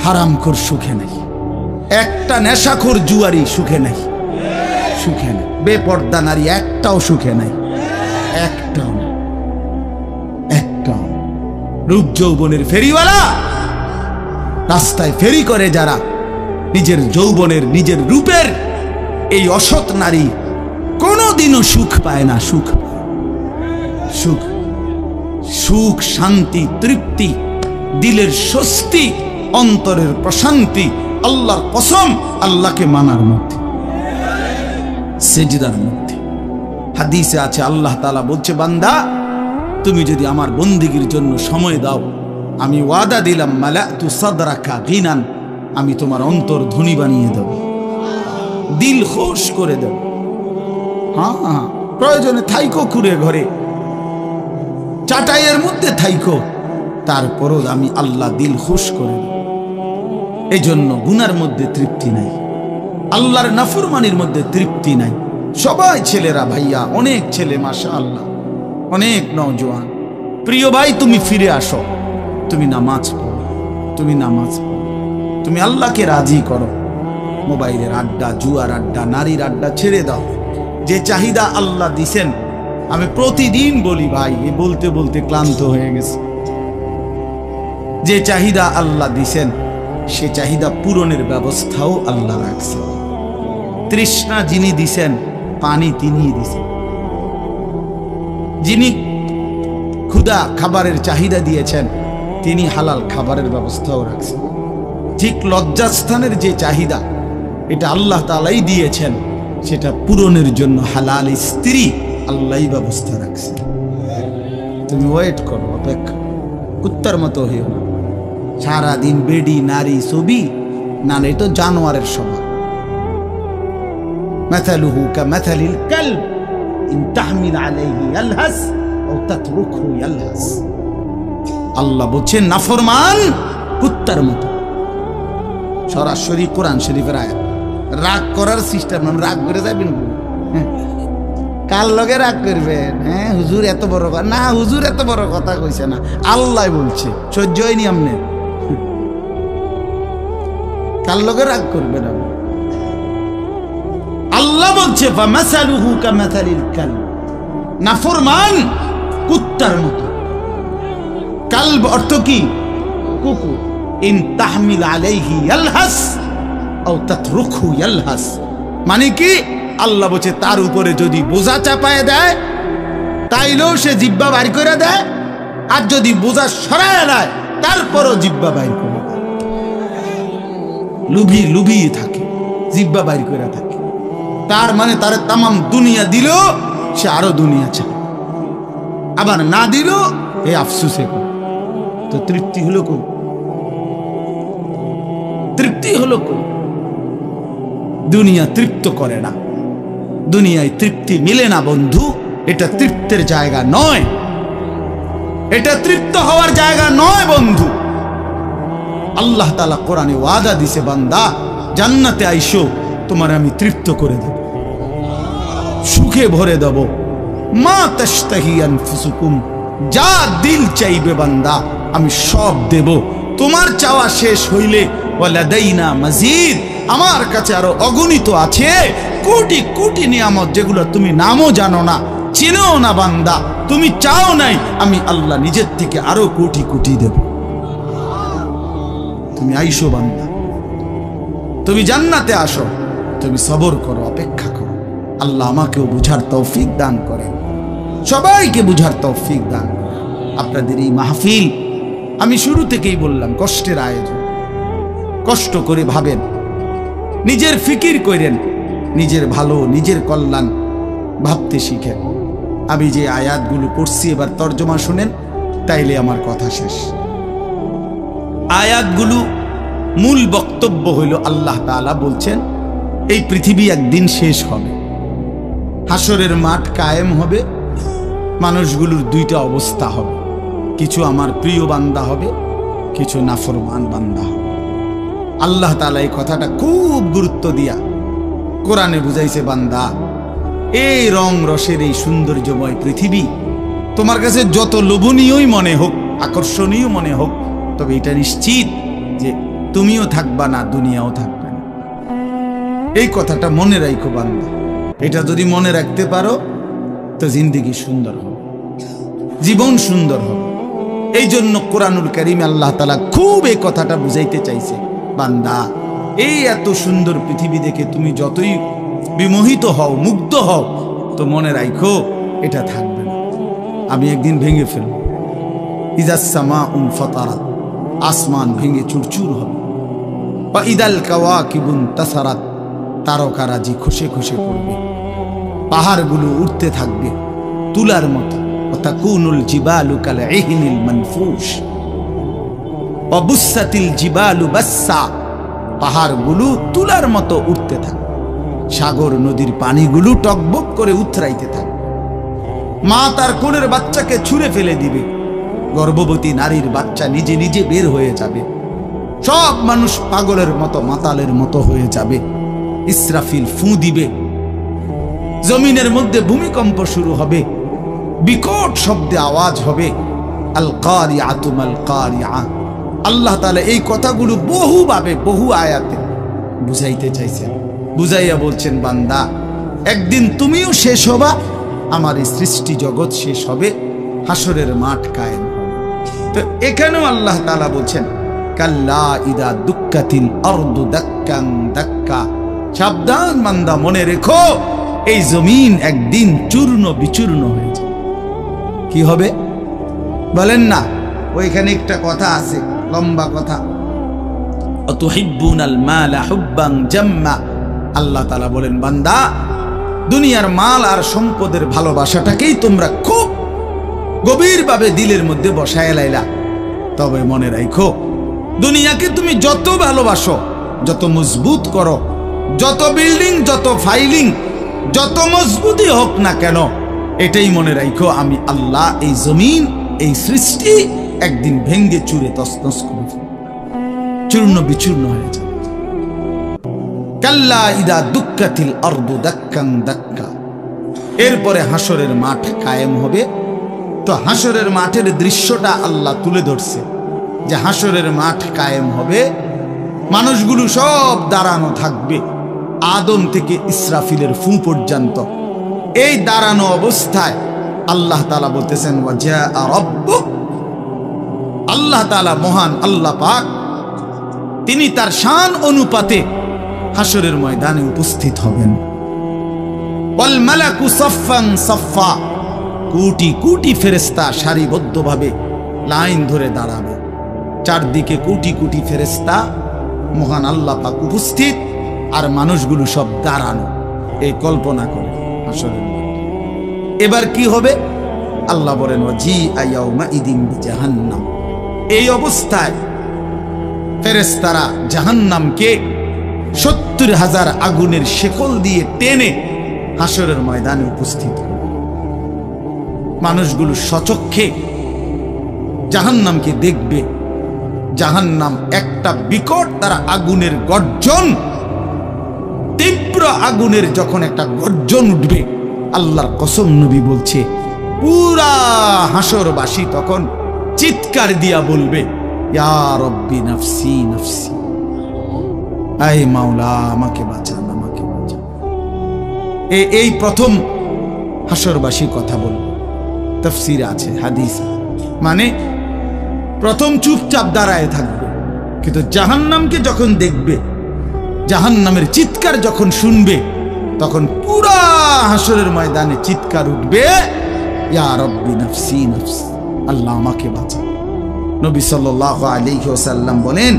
হারামখোর সুখে নাই। একটা নেশাখোর জুয়ারি সুখে নাই, সুখে নাই। বেপর্দা নারী একটাও সুখে নাই, একটাও না, একটাও। রূপ যৌবনের ফেরিওয়ালা, রাস্তায় ফেরি করে যারা, নিজের যৌবনের, নিজের রূপের এই অসৎ নারী কোনোদিনও সুখ পায় না। সুখ, সুখ, সুখ, শান্তি, তৃপ্তি, দিলের স্বস্তি, অন্তরের প্রশান্তি আল্লাহর কসম আল্লাহকে মানার মধ্যে, সেজদার মধ্যে। হাদিসে আছে আল্লাহ তাআলা বলছে, বান্দা তুমি যদি আমার বন্দেগীর জন্য সময় দাও, আমি ওয়াদা দিলাম, মালাতু সাদরাকা গিনান, আমি তোমার অন্তর ধনী বানিয়ে দেব, দিল খুশ করে দেব। হ্যাঁ, প্রয়োজনে থাইকো কুড়ে ঘরে, চাটাইয়ের মধ্যে থাইকো, তারপরও আমি আল্লাহ দিল খুশ করে দেব। এই জন্য গুনার মধ্যে তৃপ্তি নাই, আল্লাহর নাফরমানির মধ্যে তৃপ্তি নাই। সবাই ছেলেরা, ভাইয়া, অনেক ছেলে মাশাআল্লাহ, অনেক নওজোয়ান। প্রিয় ভাই, তুমি ফিরে আসো, তুমি নামাজ পড়ো, তুমি নামাজ পড়ো, তুমি আল্লাহকে রাজি করো। মোবাইলের আড্ডা, জুয়ার আড্ডা, নারীর আড্ডা ছেড়ে দাও। যে চাহিদা আল্লাহ দিছেন, আমি প্রতিদিন বলি ভাই, এ বলতে বলতে ক্লান্ত হয়ে গেছে। যে চাহিদা আল্লাহ দিছেন, সে চাহিদা পূরণের ব্যবস্থাও আল্লাহ রাখছেন। তৃষ্ণা যিনি দিছেন, পানি তিনিই দিছেন। যিনি ক্ষুধা, খাবারের চাহিদা দিয়েছেন, তিনি হালাল খাবারের ব্যবস্থাও রাখছেন। ঠিক লজ্জাস্থানের যে চাহিদা, এটা আল্লাহ তাআলাই দিয়েছেন, সেটা পূরণের জন্য হালাল স্ত্রী আল্লাহই ব্যবস্থা রাখছে। তুমি ওয়েট করো, অপেক্ষা, কুত্তার মতো হইও না। সারাদিন বেডি, নারী, ছবি, না তো জানোয়ারের স্বভাব। মাথালুহু কামাথালিল কালব ইন তাহমিল আলাইহি ইয়ালহাস আও তাতরুকহু ইয়ালহাস। আল্লাহ বলছেন নাফরমান কুত্তার মতো। সরাসরি কোরআন শরীফের আয়াত। রাগ করার সিস্টেম, রাগ করে যাবেন, কার লগে রাগ করবেন? হ্যাঁ, হুজুর এত বড় কথা না, হুজুর এত বড় কথা কইছে না, আল্লাহ বলছে। সহ্য হয়নি আমনে, কার লগে রাগ করবেন? আল্লাহ বলছে ফামাসালুহু কামাসালিল কালব, নাফরমান কুত্তার মতো। কালব অর্থ কি? কুকুর। ইন তাহমিল আলাইহি ইয়ালহাস আও তাতরুকহু ইয়ালহাস, মানে কি? আল্লাহ বলছে তার উপরে যদি বোঝা চাপায় দেয়, তাইলেও সে জিহ্বা বাইর করে দেয়, আর যদি বোঝা সরায় দেয়, তারপরও জিহ্বা বাইর করে দেয়। লুভিয়ে লুভিয়ে থাকে, জিহ্বা বাইর করে থাকে। তার মানে তার তামাম দুনিয়া দিল, সে আরো দুনিয়া চায়, আবার না দিল এই আফসোসে করে। তো তৃপ্তি হলো কই? তৃপ্তি হলো কই? দুনিয়া তৃপ্ত করে না, দুনিয়ায় তৃপ্তি মিলে না বন্ধু। এটা তৃপ্তের জায়গা নয়, এটা তৃপ্ত হওয়ার জায়গা নয় বন্ধু। আল্লাহ তাআলা কোরআনে ওয়াদা দিছে, বান্দা জান্নাতে আইসো, তোমার আমি তৃপ্ত করে দেব, সুখে ভরে দেব। মা তাশতাহি আনফুসুকুম, যা দিল চাইবে বান্দা আমি সব দেব। তোমার চাওয়া শেষ হইলে ওয়ালাদাইনা মাজিদ, আমার কাছে আরো অগণিত আছে কোটি কোটি নিয়ামত, যেগুলো তুমি নামও জানো না, চিনো না বান্দা। তুমি চাও নাই, আমি আল্লাহ নিজের থেকে আরো কোটি কোটি দেব। তুমি আইসো বান্দা, তুমি জান্নাতে আসো, তুমি সবর করো, অপেক্ষা করো। আল্লাহ আমাকেও বুঝার তৌফিক দান করে, সবাইকে বুঝার তৌফিক দান করে। আপনাদের এই মাহফিল আমি শুরু থেকেই বললাম, কষ্টের আয়োজন। কষ্ট করে ভাবেন, নিজের ফিকির করেন, নিজের ভালো নিজের কল্যাণ ভাবতে শিখেন। আমি যে আয়াতগুলো পড়ছি এবার তর্জমা শুনেন, তাইলে আমার কথা শেষ। আয়াতগুলো মূল বক্তব্য হইল আল্লাহ তাআলা বলছেন এই পৃথিবী একদিন শেষ হবে, হাসরের মাঠ কায়েম হবে, মানুষগুলোর দুইটা অবস্থা হবে, কিছু আমার প্রিয় বান্দা হবে, কিছু নাফরমান বান্দা হবে। আল্লাহ তাআলা এই কথাটা খুব গুরুত্ব দিয়া কোরআনে বুঝাইছে, বান্দা এই রং রসের এই সৌন্দর্যময় পৃথিবী তোমার কাছে যত লোভনীয়ই মনে হোক, আকর্ষণীয় মনে হোক, তবে এটা নিশ্চিত যে তুমিও থাকবা না, দুনিয়াও থাকবে না। এই কথাটা মনে রাখো বান্দা। এটা যদি মনে রাখতে পারো তো জিন্দেগি সুন্দর হবে, জীবন সুন্দর হবে। এই জন্য কোরআনুল কারীমে আল্লাহ তাআলা খুব এই কথাটা বুঝাইতে চাইছে, বান্দা এই এত সুন্দর পৃথিবী দেখে তুমি যতই বিমোহিত হও, মুগ্ধ হও, তো মনে রাখো এটা থাকবে না, আমি একদিন ভেঙে ফেলব। ইযাস সামাউন ফাতারাত, আসমান ভেঙে চুরচুর হবে। বা ইদাল কাওয়াকিবুন তাসারাত, তারকারাজি খসে খসে পড়বে, পাহাড়গুলো উঠতে থাকবে তুলার মতো। তাকুনুল জিবালু কাল ইহনিল মানফুশ ওয়া বুসাতিল জিবালু বাসসা, পাহাড়গুলো তুলার মতো উঠতে থাকবে, সাগর নদীর পানিগুলো টকবক করে উথরাইতে থাকবে। মা তার কোলের বাচ্চাকে ছুঁড়ে ফেলে দিবে, গর্ভবতী নারীর বাচ্চা নিজে নিজে বের হয়ে যাবে, সব মানুষ পাগলের মতো মাতালের মতো হয়ে যাবে। ইসরাফিল ফু দিবে, জমিনের মধ্যে ভূমিকম্প শুরু হবে, বিকট শব্দে আওয়াজ হবে। আল কারিআতু মাল কারিআ। আল্লাহ তাআলা এই কথাগুলো বহুভাবে বহু আয়াতে বুঝাইতে চাইছেন, বুঝাইয়া বলছেন, বান্দা একদিন তুমিও শেষ হবা, আমার এই সৃষ্টি জগৎ শেষ হবে, হাসরের মাঠ কায়েম হবে। তো এখানেও আল্লাহ তাআলা বলছেন, কাল্লা ইদা দুক্কাতিল আরদু দাক্কান দাক্কা, সাবধান বান্দা, মনে রেখো এই জমিন একদিন চূর্ণ বিচূর্ণ হয়ে যাবে। কি হবে বলেন না? ওইখানে একটা কথা আছে, লম্বা কথা, অতুহিব্বুনাল মালা হুব্বান জাম্মা। আল্লাহ তাআলা বলেন, বান্দা দুনিয়ার মাল আর সম্পদের ভালোবাসাটাকেই তোমরা খুব গভীরভাবে দিলের মধ্যে বসায় লাইলা। তবে মনে রাখো, দুনিয়াকে তুমি যত ভালোবাসো, যত মজবুত করো, যত বিল্ডিং, যত ফাইলিং, যত মজবুতই হোক না কেন, এটাই মনে রাখো, আমি আল্লাহ এই জমিন, এই সৃষ্টি একদিন ভেঙ্গে চুরে তছনছ করে ফেলব, চূর্ণ বিচূর্ণ হয়ে যাবে। কাল্লা ইদা দুক্কাতিল আরদু দাক্কান দাক্কা। এরপরে হাসরের মাঠ কায়েম হবে। তো হাসরের মাঠের দৃশ্যটা আল্লাহ তুলে ধরছে যে হাসরের মাঠ কায়েম হবে, মানুষগুলো সব দাঁড়ানো থাকবে, আদম থেকে ইসরাফিলের ফু পর্যন্ত। এই দাঁড়ানো অবস্থায় আল্লাহ তাআলা বলতেছেন, ওয়াজা রাব্বুক, আল্লাহ তাআলা মহান আল্লাহ পাক, তিনি তার শান অনুপাতে হাসরের ময়দানে উপস্থিত হবেন। ওয়াল মালাকু সাফফান সাফফা, কোটি কোটি ফেরেশতা সারিবদ্ধভাবে লাইন ধরে দাঁড়াবে, চারদিকে কোটি কোটি ফেরেশতা, মহান আল্লাহ পাক উপস্থিত, আর মানুষগুলো সব দাঁড়ানো। এই কল্পনা করে হাসরের মাঠে এবার কি হবে? আল্লাহ বলেন, ওয়াজিআ ইয়াউমা ইদিন বিজাহান্নাম। এই অবস্থায় ফেরেশতারা জাহান্নামকে ৭০,০০০ আগুনের শেকল দিয়ে টেনে হাসরের ময়দানে উপস্থিত হবে। মানুষগুলো সচক্ষে জাহান্নামকে দেখবে। জাহান্নাম একটা বিকট তারা আগুনের গর্জন, তীব্র আগুনের যখন একটা গর্জন উঠবে, আল্লাহর কসম নবী বলছে, পুরা হাসরবাসী তখন চিৎকার দিয়া বলবে, ইয়া রব্বি নাফসি নাফসি, আয় মাওলা আমাকে বাঁচান, আমাকে বাঁচান। এই প্রথম হাসরবাসী কথা বলবে। তাফসীরে আছে, হাদিস, মানে প্রথম চুপচাপ দাঁড়ায় থাকবে, কিন্তু জাহান্নামকে যখন দেখবে, জাহান্নামের চিৎকার যখন শুনবে, তখন পুরা হাসরের ময়দানে চিৎকার উঠবে, ইয়া রব্বি নাফসি নাফসি, আল্লাহ আমাকে বাঁচান। নবী সাল্লাল্লাহু আলাইহি ওয়াসাল্লাম বলেন,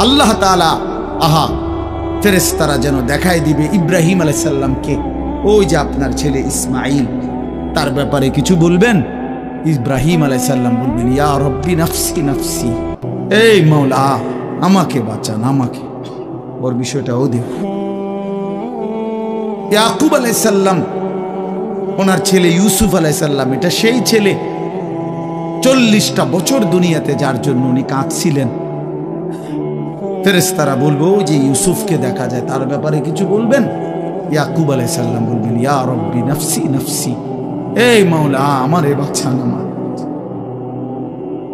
আল্লাহ তাআলা, আহা ফেরেশতারা যেন দেখায় দিবে ইব্রাহিম আলাইহিস সালামকে, ওই যে আপনার ছেলে ইসমাইল, তার ব্যাপারে কিছু বলবেন। ইব্রাহিম আলাইহিস সালাম বলবেন, ইয়া রব্বি নাফসি নাফসি, এই মাওলা আমাকে বাঁচান, আমাকে। ওর বিষয়টাও দেখো। ইয়াকুব আলাইহিস সালাম, ওনার ছেলে ইউসুফ আলাইহিস সালাম, এটা সেই ছেলে 40টা বছর দুনিয়াতে যার জন্য উনি কাঁদছিলেন। ফেরেশতারা বলবো যে ইউসুফকে দেখা যায়, তার ব্যাপারে কিছু বলবেন। ইয়াকুব আলাইহিস সালাম বলবেন, ইয়া রব্বি নাফসি নাফসি, এই মাওলা আমারে বাঁচান, আমার।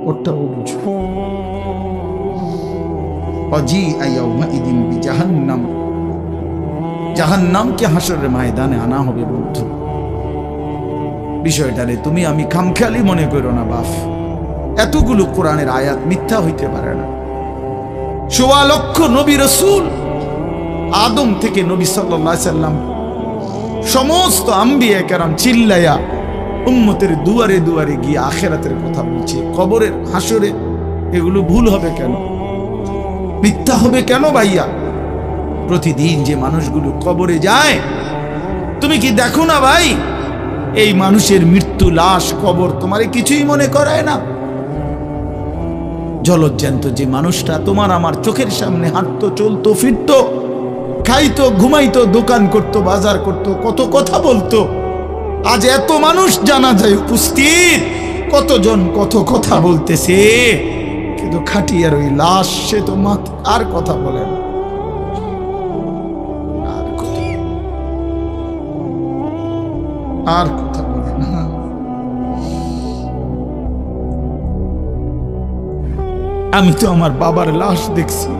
ওটাও বুঝো। ওয়াজিআ ইয়াউমাইদিন বিজাহান্নাম, জাহান্নামকে হাসরের ময়দানে আনা হবে। বন্ধু, বিষয়টারে তুমি আমি খামখেয়ালি মনে করো না বাপ। এতগুলো কোরআনের আয়াত মিথ্যা হইতে পারে না। ১.৫ লক্ষ নবী রাসূল, আদম থেকে নবী সাল্লাল্লাহু আলাইহি সাল্লাম, সমস্ত আম্বিয়া কেরাম চিল্লায়া উম্মতের দুয়ারে দুয়ারে গিয়ে আখিরাতের কথা বলছে, কবরের হাসরে। এগুলো ভুল হবে কেন, মিথ্যা হবে কেন ভাইয়া? প্রতিদিন যে মানুষগুলো কবরে যায়, তুমি কি দেখো না ভাই? এই মানুষের মৃত্যু, লাশ, কবর তোমারে কিছুই মনে করায় না। জলজ্জান্ত যে মানুষটা তোমার আমার চোখের সামনে হাঁটতো, চলতো, ফিরতো, খাইতো, ঘুমাইতো, দোকান করতো, বাজার করতো, কত কথা বলতো, আজ এত মানুষ জানাজায় উপস্থিত, কতজন কত কথা বলতেছে, কিন্তু খাটিয়ার ওই লাশ, সে তো আর কথা বলে না। আর কথা বলে না। আমি তো আমার বাবার লাশ দেখছি,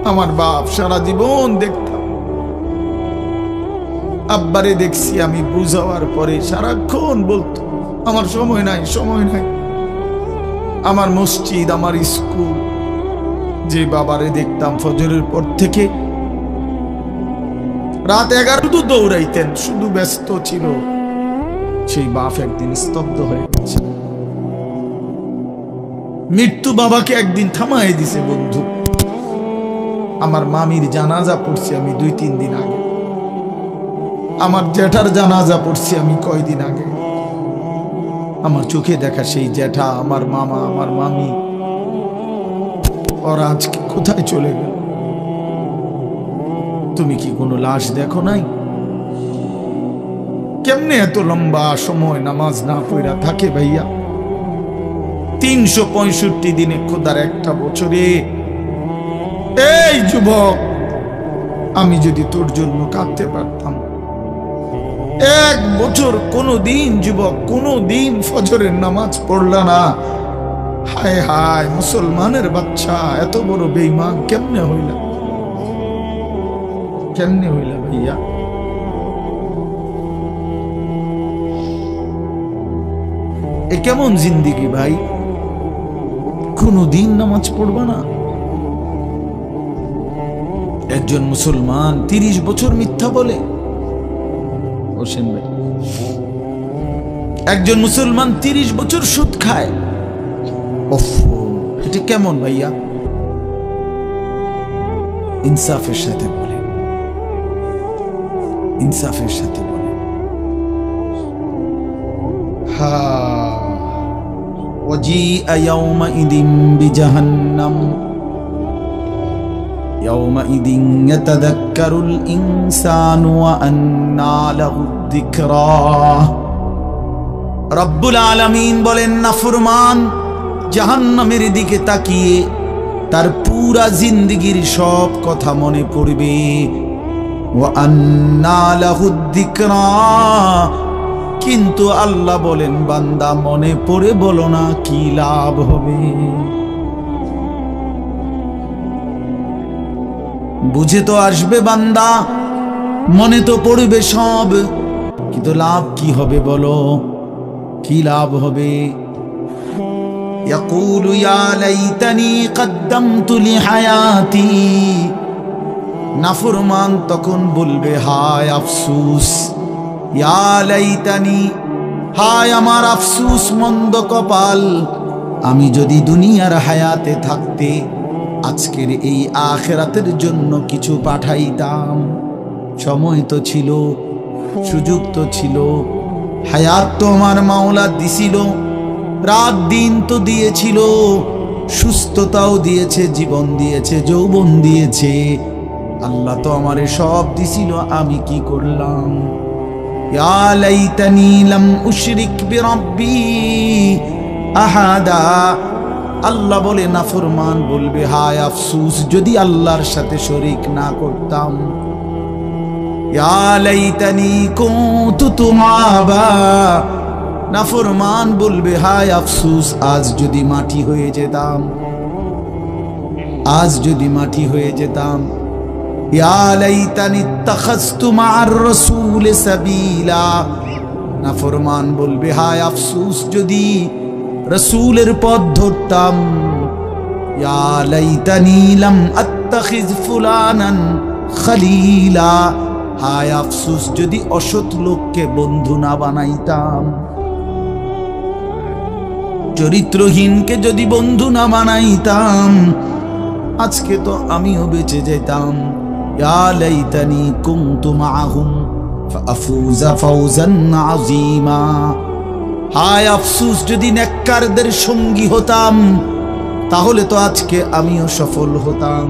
আমার বাপ সারা জীবন দেখতাম, আব্বারে দেখছি আমি বুঝাওয়ার পরে সারাক্ষণ বলতো আমার সময় নাই, সময় নাই। আমার মসজিদ, আমার স্কুল, যে বাবারে দেখতাম ফজরের পর থেকে রাত 11 দৌড়াইতেন, শুধু ব্যস্ত ছিল, সেই বাপ একদিন স্তব্ধ হয়ে গেছে। মৃত্যু বাবাকে একদিন থামাই দিছে। বন্ধু, আমার মামির জানাজা পড়ছি আমি 2-3 দিন আগে, আমার জ্যাঠার জানাজা পড়ছি আমি কয়দিন আগে। আমার চোখে দেখা সেই জ্যাঠা, আমার মামা, আমার মামি, ওরা আজকে কোথায় চলে গেল? তুমি কি কোনো লাশ দেখো নাই? কেমনে এত লম্বা সময় নামাজ না পড়া থাকে ভাইয়া? 365 দিনে, খোদার একটা বছরে। এই যুবক, আমি যদি তোর জন্য কাঁদতে পারতাম, 1 বছর কোনদিন যুবক, কোনদিন ফজরের নামাজ পড়লা না, হায় হায় মুসলমানের বাচ্চা, এত বড় বেঈমান কেমনে হইলা? কেমনে হইলা ভাইয়া? এ কেমন জিন্দিগি ভাই? কোনদিন নামাজ পড়বা না? একজন মুসলমান 30 বছর মিথ্যা বলে। হোসেন ভাই, একজন মুসলমান 30 বছর সুদ খায়। এটা কেমন ভাইয়া? ইনসাফের সাথে বলে, ইনসাফের সাথে বলে। ওয়াজিআ ইয়াউমাইদিন বিজাহান্নাম ইয়াউমাইদিন ইয়াতাযাক্কারুল ইনসানু ওয়া আন্না লাহুদ যিকরা। রব্বুল আলামিন বলেন, নাফরমান জাহান্নামের দিকে তাকিয়ে তার পুরা জিন্দেগীর সব কথা মনে পড়বে। ওয়া আন্না লাহুদ যিকরা, কিন্তু আল্লাহ বলেন, বান্দা মনে পড়ে বলো না, কি লাভ হবে? বুঝে তো আসবে বান্দা, মনে তো পড়বে সব, কিন্তু লাভ কি হবে বলো? কি লাভ হবে? ইয়াকুলু ইয়া লাইতানি কদ্দামতু লিহায়াতি, নাফরমান তখন বলবে, হায় আফসোস, ইয়া লাইতানি, হায় আমার আফসোস, মন্দ কপাল, আমি যদি দুনিয়ার হায়াতে থাকতে আজকের এই আখিরাতের জন্য কিছু পাঠাইতাম। সময় তো ছিল, সুযোগ তো ছিল, হায়াত তো আমার মাওলা দিছিল, রাত দিন তো দিয়েছিল, সুস্থতাও দিয়েছে, জীবন দিয়েছে, যৌবন দিয়েছে। আল্লাহ তো আমারে সব দিছিল, আমি কি করলাম? ইয়া লাইতানি লাম উশরিক বিরাব্বি আহাদা। আল্লাহ বলে, নাফরমান বলবে, হায় আফসোস যদি আল্লাহর সাথে শরীক না করতাম। ইয়া লাইতানি কুনতু তুরাবা। নাফরমান বলবে, হায় আফসোস আজ যদি মাটি হয়ে যেতাম, আজ যদি মাটি হয়ে যেতাম। ইয়া লাইতানি ইত্তাখাযতু মা'আর রাসূল সাবিলা। নাফরমান বলবে, হায় আফসোস যদি রাসূলের পথ ধরতাম। ইয়া লাইতানি লাম আত্তাখিয ফুলানান খলিলা। হায় আফসোস যদি অসৎ লোককে বন্ধু না বানাইতাম, চরিত্রহীনকে যদি বন্ধু না বানাইতাম, আজকে তো আমিও বেঁচে যেতাম। ইয়া লাইতানি কুনতু মা'আহুম ফাআফুযা ফাওজান আযীমা। হায় আফসোস যদি নেককারদের সঙ্গী হতাম, তাহলে তো আজকে আমিও সফল হতাম।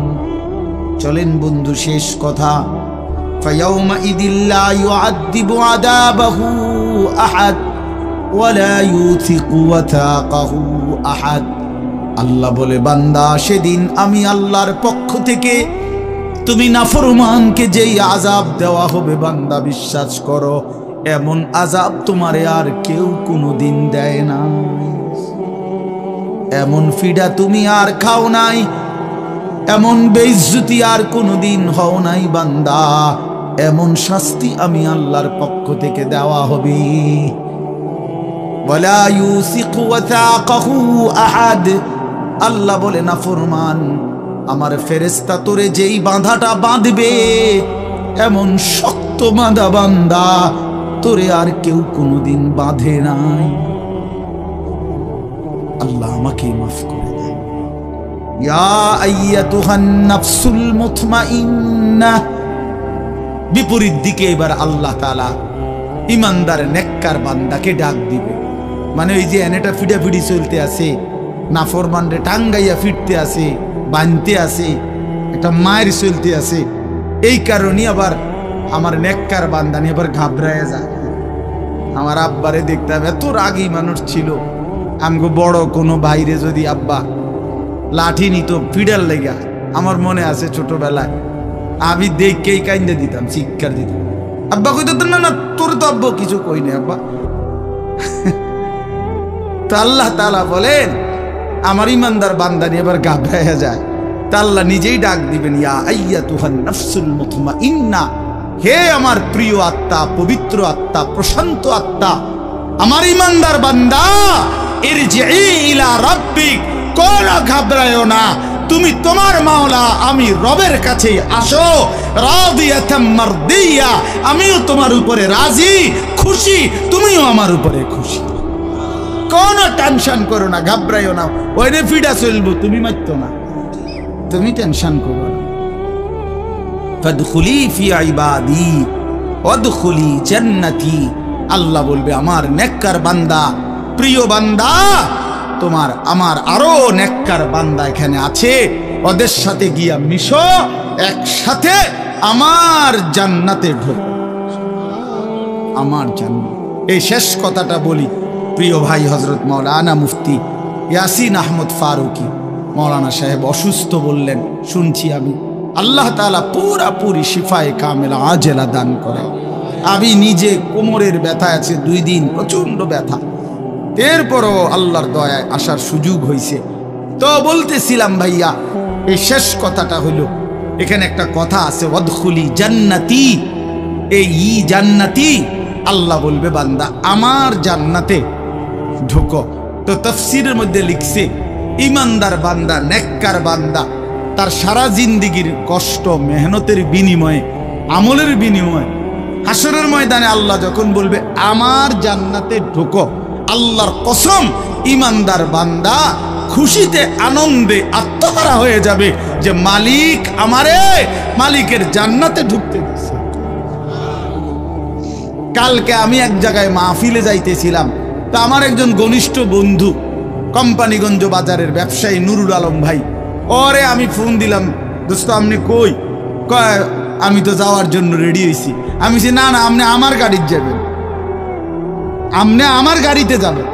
চলেন বন্ধু, শেষ কথা। ফায়াউমাইযিল লা ইউআযযিবু আযাবাহু আহাদ ওয়া লা ইউথিকু ওয়াথাকাহু আহাদ। আল্লাহ বলে, বান্দা সেদিন আমি আল্লাহর পক্ষ থেকে তুমি নাফরমানকে যেই আযাব দেওয়া হবে, বান্দা বিশ্বাস করো এমন আযাব তোমারে আর কেউ কোনোদিন দেয় না। এমন ফিডা তুমি আর খাও নাই, এমন বেইজ্জতি আর কোনোদিন হও নাই বান্দা। এমন শাস্তি আমি আল্লাহর পক্ষ থেকে দেওয়া হবে। ওয়ালা ইউসিকু ওয়াথাকাহু আহাদ। আল্লাহ বলে, নাফরমান আমার ফেরেশতা তোরে যেই বাঁধাটা বাঁধবে, এমন শক্ত বাঁধা বান্দা তোরে আর কেউ কোনোদিন বাঁধে নাই। আল্লাহ আমাকে মাফ করে দেন। ইয়া আইয়াতুহান নাফসুল মুতমাইন্নাহ। বিপরীত দিকে এবার আল্লাহ তাআলা ইমানদার নেককার বান্দাকে ডাক দিবে। মানে ওই যে এনেটা ফিডাফিডি চলতে আছে, নাফরমানরে টাঙ্গাইয়া ফিরতে আছে, বানতে আছে, একটা মায়ের চলতে আছে, এই কারণে আবার আমার নেককার বান্দা নিয়ে আবার ঘাবড়ায় যায়। আমার আব্বারে দেখতে হবে, এত রাগী মানুষ ছিল। আমগো বড় কোনো বাইরে যদি আব্বা লাঠি নিত ফিডার লেগা, আমার মনে আছে ছোটবেলায় আমি দেখেই কাইন্দে দিতাম, শিক্ষার দিতাম। আব্বা কইতো, না না তোর তো আব্বা কিছু কই না আব্বা। তো আল্লাহ তাআলা বলেন, আমার ইমানদার বান্দা নিয়ে এবার ঘাবড়ায়া যায়। তা আল্লাহ নিজেই ডাক দিবেন, ইয়া আইয়াতুহান নাফসুল মুতমাইন্না। হে আমার প্রিয় আত্মা, পবিত্র আত্মা, প্রশান্ত আত্মা, আমার ইমানদার বান্দা, ইরজিই ইলা রাব্বিক। কোন ঘাবড়ায়ো না, তুমি তোমার মাওলা আমি রবের কাছে আসো। রাদিয়াতাম মারদিয়া। আমিও তোমার উপরে রাজি, খুশি, তুমিও আমার উপরে খুশি। কোনো টেনশন করো না, ঘাবড়াইও না। ওইরে ফিডা চলবো, তুমি মারতো না, তুমি টেনশন করো না। ফাদখুলি ফি ইবাদি ওয়াদখুলি জান্নাতি। আল্লাহ বলবে, আমার নেককার বান্দা, প্রিয় বান্দা, তোমার আমার আরো নেককার বান্দা এখানে আছে, ওদের সাথে গিয়া মিশো, একসাথে আমার জান্নাতে ঢোকো, আমার জান্নাত। এই শেষ কথাটা বলি, প্রিয় ভাই হযরত মাওলানা মুফতি ইয়াসিন আহমদ ফারুকি মাওলানা সাহেব অসুস্থ বললেন, শুনছি আমি। আল্লাহ তাআলা পুরাপুরি শিফায়ে কামেলা আজেলা দান করে। আমি নিজে কোমরের ব্যথা আছে, 2 দিন প্রচন্ড ব্যথা, এরপরও আল্লাহর দয়ায় আসার সুযোগ হয়েছে। তো বলতেছিলাম ভাইয়া, এই শেষ কথাটা হলো, এখানে একটা কথা আছে, ওয়াদখুলি জান্নাতি। এই জান্নাতি, আল্লাহ বলবে, বান্দা আমার জান্নাতে ঢোকো। তো তাফসীরের মধ্যে লিখছে, ইমানদার বান্দা, নেককার বান্দা, তার সারা জিন্দেগীর কষ্ট মেহনতের বিনিময়ে, আমলের বিনিময়ে হাসরের ময়দানে আল্লাহ যখন বলবে আমার জান্নাতে ঢোকো, আল্লাহর কসম ইমানদার বান্দা খুশিতে আনন্দে আত্মহারা হয়ে যাবে যে মালিক আমারে মালিকের জান্নাতে ঢুকতে দিয়েছে। কালকে আমি এক জায়গায় মাহফিলে যাইতেছিলাম, তো আমার একজন ঘনিষ্ঠ বন্ধু কোম্পানিগঞ্জ বাজারের ব্যবসায়ী নুরুল আলম ভাই, ওরে আমি ফোন দিলাম, দোস্ত আপনি কই? কয় আমি তো যাওয়ার জন্য রেডি হয়েছি। আমি বলছি না না, আপনি আমার গাড়িতে যাবেন, আপনি আমার গাড়িতে যাবেন।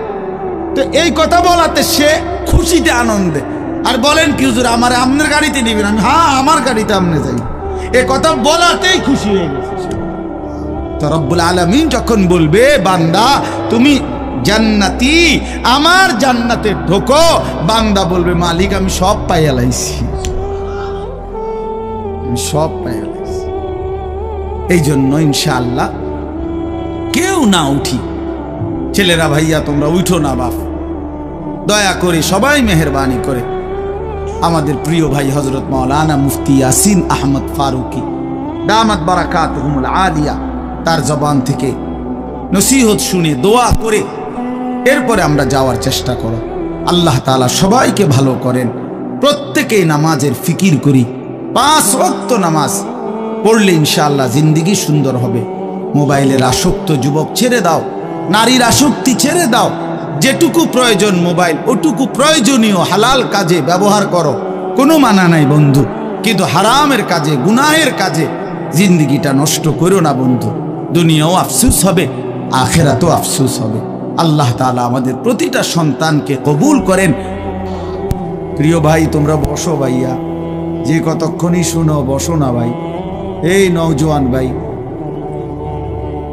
তো এই কথা বলাতে সে খুশিতে আনন্দে, আর বলেন কি হুজুর আমার আপনার গাড়িতে নেবেন? আমি হ্যাঁ আমার গাড়িতে আপনি যাই। এ কথা বলাতেই খুশি হয়ে গেছে। তো রব্বুল আলামিন যখন বলবে বান্দা তুমি জান্নাতি, আমার জান্নাতে ঢোকো, বান্দা বলবে মালিক আমি সব পাইয়া লাইছি, আমি সব পাইয়া লাইছি। এই জন্য ইনশাআল্লাহ কেউ না উঠি, ছেলেরা ভাইয়া তোমরা উঠো না বাপ, দয়া করে সবাই মেহেরবানি করে আমাদের প্রিয় ভাই হযরত মাওলানা মুফতি ইয়াসিন আহমদ ফারুকি দামাত বারাকাতুহুমুল আলিয়া তার জবান থেকে নসিহত শুনে দোয়া করে এরপরে আমরা যাওয়ার চেষ্টা করো। আল্লাহ তাআলা সবাইকে ভালো করেন। প্রত্যেকেই নামাজের ফিকির করি, 5 ওয়াক্ত নামাজ পড়লে ইনশাআল্লাহ জিন্দেগি সুন্দর হবে। মোবাইলের আসক্ত যুবক ছেড়ে দাও, নারীর আসক্তি ছেড়ে দাও। যেটুকু প্রয়োজন মোবাইল, ওটুকু প্রয়োজনীয় হালাল কাজে ব্যবহার করো, কোনো মানা নাই বন্ধু। কিন্তু হারামের কাজে, গুনাহের কাজে জিন্দেগিটা নষ্ট করো না বন্ধু। দুনিয়াও আফসোস হবে, আখিরাতেও আফসোস হবে। আল্লাহ তাআলা আমাদের প্রতিটা সন্তানকে কবুল করেন। প্রিয় ভাই তোমরা বসো ভাইয়া, যে কতক্ষণই শুনো বসো না ভাই। এই নওজোয়ান ভাই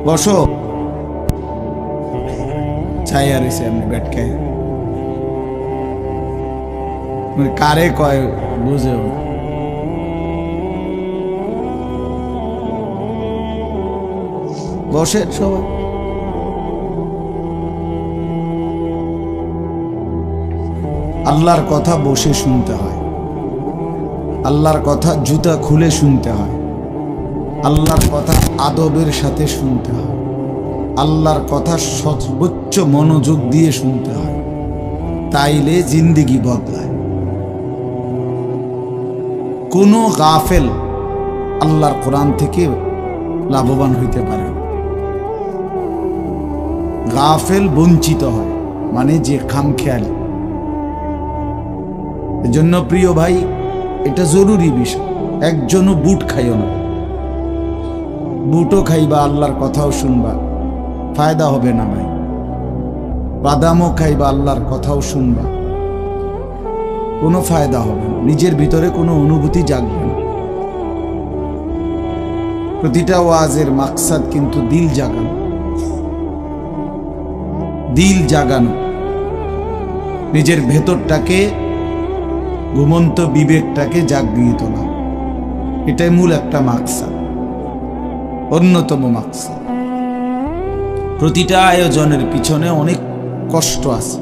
বসো, ছায়া রয়েছে এমনি ব্যাটকে কারে কয় বুঝে বসে সবাই। আল্লাহর কথা বসে শুনতে হয়, আল্লাহর কথা জুতা খুলে শুনতে হয়, আল্লাহর কথা আদবের সাথে শুনতে হয়, আল্লাহর কথা সর্বোচ্চ মনোযোগ দিয়ে শুনতে হয়, তাইলে জিন্দেগি বদলায়। কোনো গাফেল আল্লাহর কোরআন থেকে লাভবান হইতে পারে না। গাফেল বঞ্চিত হয়, মানে যে খামখেয়ালি। এজন্য প্রিয় ভাই এটা জরুরি বিষয়। একজনও বুট খাইও না, বুটও খাইবা আল্লাহর কথাও শুনবা, ফায়দা হবে না ভাই। বাদামও খাইবা আল্লাহর কথাও শুনবা, কোনো ফায়দা হবে না, নিজের ভিতরে কোনো অনুভূতি জাগবে না। প্রতিটা ওয়াজের মাকসাদ কিন্তু দিল জাগানো, দিল জাগানো, নিজের ভেতরটাকে, ঘুমন্ত বিবেকটাকে জাগিয়ে তোলা, এটাই মূল একটা মাকসাদ, অন্যতম মাকসাদ। প্রতিটা আয়োজনের পিছনে অনেক কষ্ট আছে।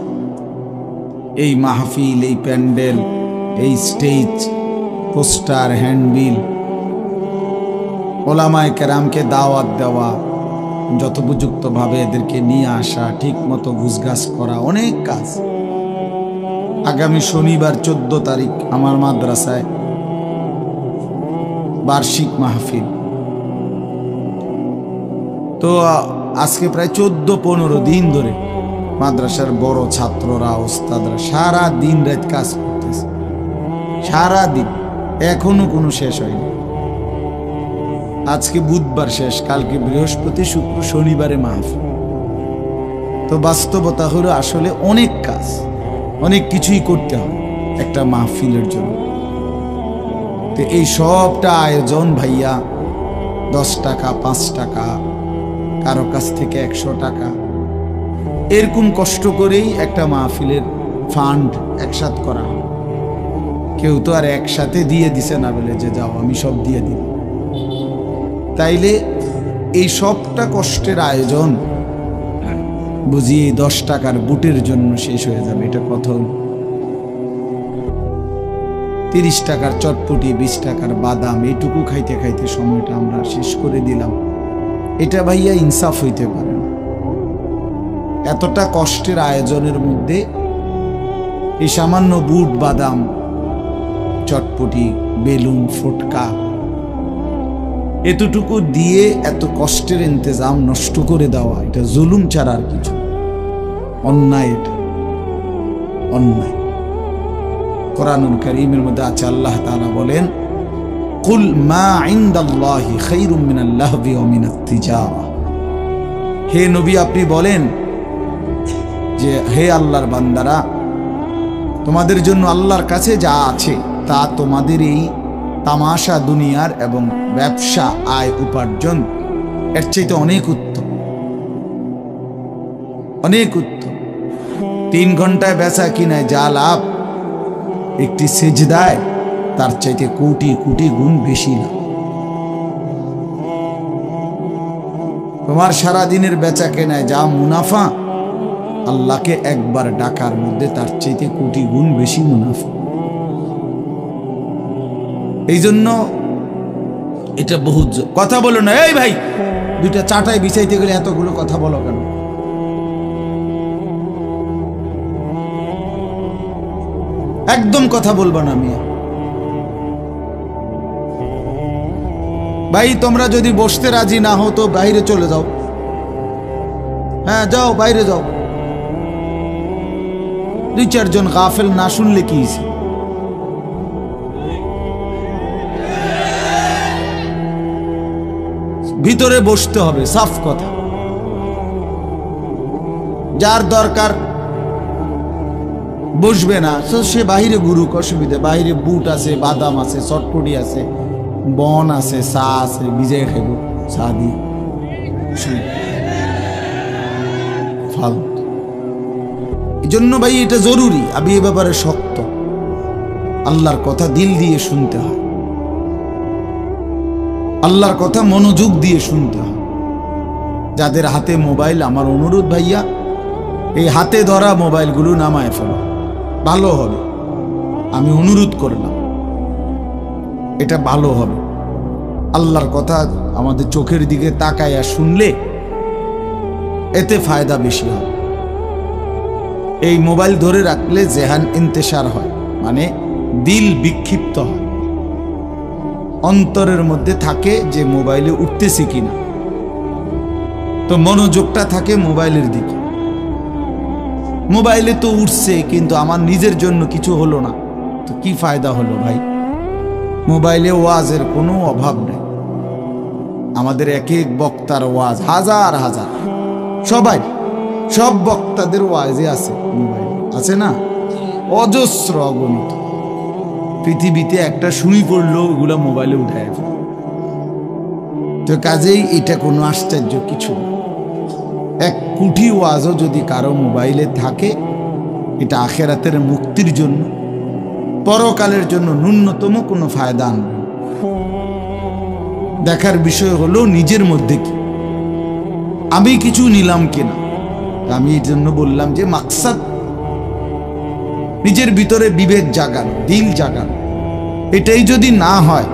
এই মাহফিল, এই প্যান্ডেল, এই স্টেজ, পোস্টার, হ্যান্ডবিল, ওলামায়ে কেরামকে দাওয়াত দেওয়া, যথোপযুক্তভাবে এদেরকে নিয়ে আসা, ঠিক মতো গুছগাছ করা, অনেক কাজ। আগামী শনিবার 14 তারিখ আমার মাদ্রাসায় বার্ষিক মাহফিল। তো আজকে প্রায় 14-15 দিন ধরে মাদ্রাসার বড় ছাত্ররা, ওস্তাদরা সারা দিন রাত কাজ করতেছে, সারা দিন, এখনো কোনো শেষ হয়নি। আজকে বুধবার শেষ, কালকে বৃহস্পতি, শুক্র, শনিবারে মাহফিল। তো বাস্তবতা হলো আসলে অনেক কাজ, অনেক কিছুই করতে হয় একটা মাহফিলের জন্য। তো এই সবটা আয়োজন ভাইয়া 10 টাকা, 5 টাকা, কারো কাছ থেকে 100 টাকা, এরকম কষ্ট করেই একটা মাহফিলের ফান্ড একসাথ করা হয়। কেউ তো আর একসাথে দিয়ে দিছে না বলে যে যাও আমি সব দিয়ে দিই। তাইলে এই সবটা কষ্টের আয়োজন বুঝিয়ে 10 টাকার বুটের জন্য শেষ হয়ে যাবে, এটা কথা হল। 30 টাকার চটপটি, 20 টাকার বাদাম, এইটুকু খাইতে খাইতে সময়টা আমরা শেষ করে দিলাম। এটা ভাইয়া ইনসাফ হইতে পারে না। এতটা কষ্টের আয়োজনের মধ্যে এই সামান্য বুট বাদাম, চটপটি, বেলুন, ফুটকা, এতটুকু দিয়ে এত কষ্টের ইন্তজাম নষ্ট করে দেওয়া, এটা জুলুম ছাড়া আর কিছু, অন্যায়। এটা অন্যায়। কোরআনুল কারীমের মধ্যে আছে, আল্লাহ তাআলা বলেন, কুল মা ইনদাল্লাহি খায়রুম মিনাল লাহবি ওয়া মিনাত তিজারা। হে নবী, আপনি বলেন যে হে আল্লাহর বান্দারা, তোমাদের জন্য আল্লাহর কাছে যা আছে তা তোমাদের এই তামাশা দুনিয়ার এবং ব্যবসা, আয় উপার্জন এর চাইতে অনেক উত্তম, অনেক উত্তম। 3 ঘন্টায় বেচা কিনায় যা লাভ, একটি সেজদায় তার চাইতে কোটি কোটি গুণ বেশি লাভ। তোমার সারা দিনের বেচা কেনায় যা মুনাফা, আল্লাহকে একবার ডাকার মধ্যে তার চাইতে কোটি গুণ বেশি মুনাফা। এই জন্য এটা বহুত কথা বলো না। এই ভাই, 2টা চাটাই বিছাইতে গেলে এতগুলো কথা বলো কেন? একদম কথা বলবা না মিয়া। ভাই, তোমরা যদি বসতে রাজি না হও তো বাইরে চলে যাও। হ্যাঁ, যাও, বাইরে যাও। 2-4 জন গাফেল না শুনলে কি হয়েছে? ভিতরে বসতে হবে, সাফ কথা। যার দরকার বসবে না সে বাহিরে ঘুরুক, অসুবিধা। বাহিরে বুট আছে, বাদাম আছে, চটপটি আছে, বন আছে, চা আছে, ভিজে খাইব চা দিয়ে। ফালতু। এই জন্য ভাই এটা জরুরি। আমি এ ব্যাপারে শক্ত। আল্লাহর কথা দিল দিয়ে শুনতে হয়, আল্লাহর কথা মনোযোগ দিয়ে শুনতে হয়। যাদের হাতে মোবাইল, আমার অনুরোধ ভাইয়া, এই হাতে ধরা মোবাইলগুলো নামায় ফেলো, ভালো হবে। আমি অনুরোধ করলাম, এটা ভালো হবে। আল্লাহর কথা আমাদের চোখের দিকে তাকায়া শুনলে এতে ফায়দা বেশি হবে। এই মোবাইল ধরে রাখলে জেহান ইন্তেশার হয়, মানে দিল বিক্ষিপ্ত হয়, অন্তরের মধ্যে থাকে যে মোবাইলে উঠতেছি কিনা, তো মনোযোগটা থাকে মোবাইলের দিকে। মোবাইলে তো উঠছে, কিন্তু আমার নিজের জন্য কিছু হলো না, তো কি ফায়দা হলো ভাই? মোবাইলে ওয়াজের কোনো অভাব নেই। আমাদের এক এক বক্তার ওয়াজ হাজার হাজার, সবাই, সব বক্তাদের ওয়াজে আছে, মোবাইল আছে না, অজস্র, অগণিত। পৃথিবীতে একটা শুই পড়লো, ওগুলা মোবাইলে উঠায়। তো কাজেই এটা কোনো আশ্চর্য কিছু না। 1 কোটি ওয়াজও যদি কারো মোবাইলে থাকে, এটা আখেরাতের মুক্তির জন্য, পরকালের জন্য ন্যূনতম কোনো ফায়দা আনবে। দেখার বিষয় হলো নিজের মধ্যে কি আমি কিছু নিলাম কিনা। আমি এই জন্য বললাম যে মাকসাদ নিজের ভিতরে বিবেক জাগানো, দিল জাগানো। এটাই যদি না হয়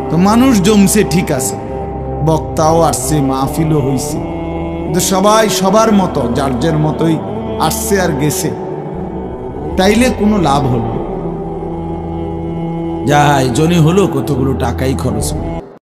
তো মানুষ জমছে, ঠিক আছে, বক্তাও আসছে, মাহফিলও হইছে, কিন্তু সবাই সবার মতো, যার যার মতোই আসছে আর গেছে, তাইলে কোনো লাভ হলো? যাই জনই হলো, কতগুলো টাকাই খরচ হলো।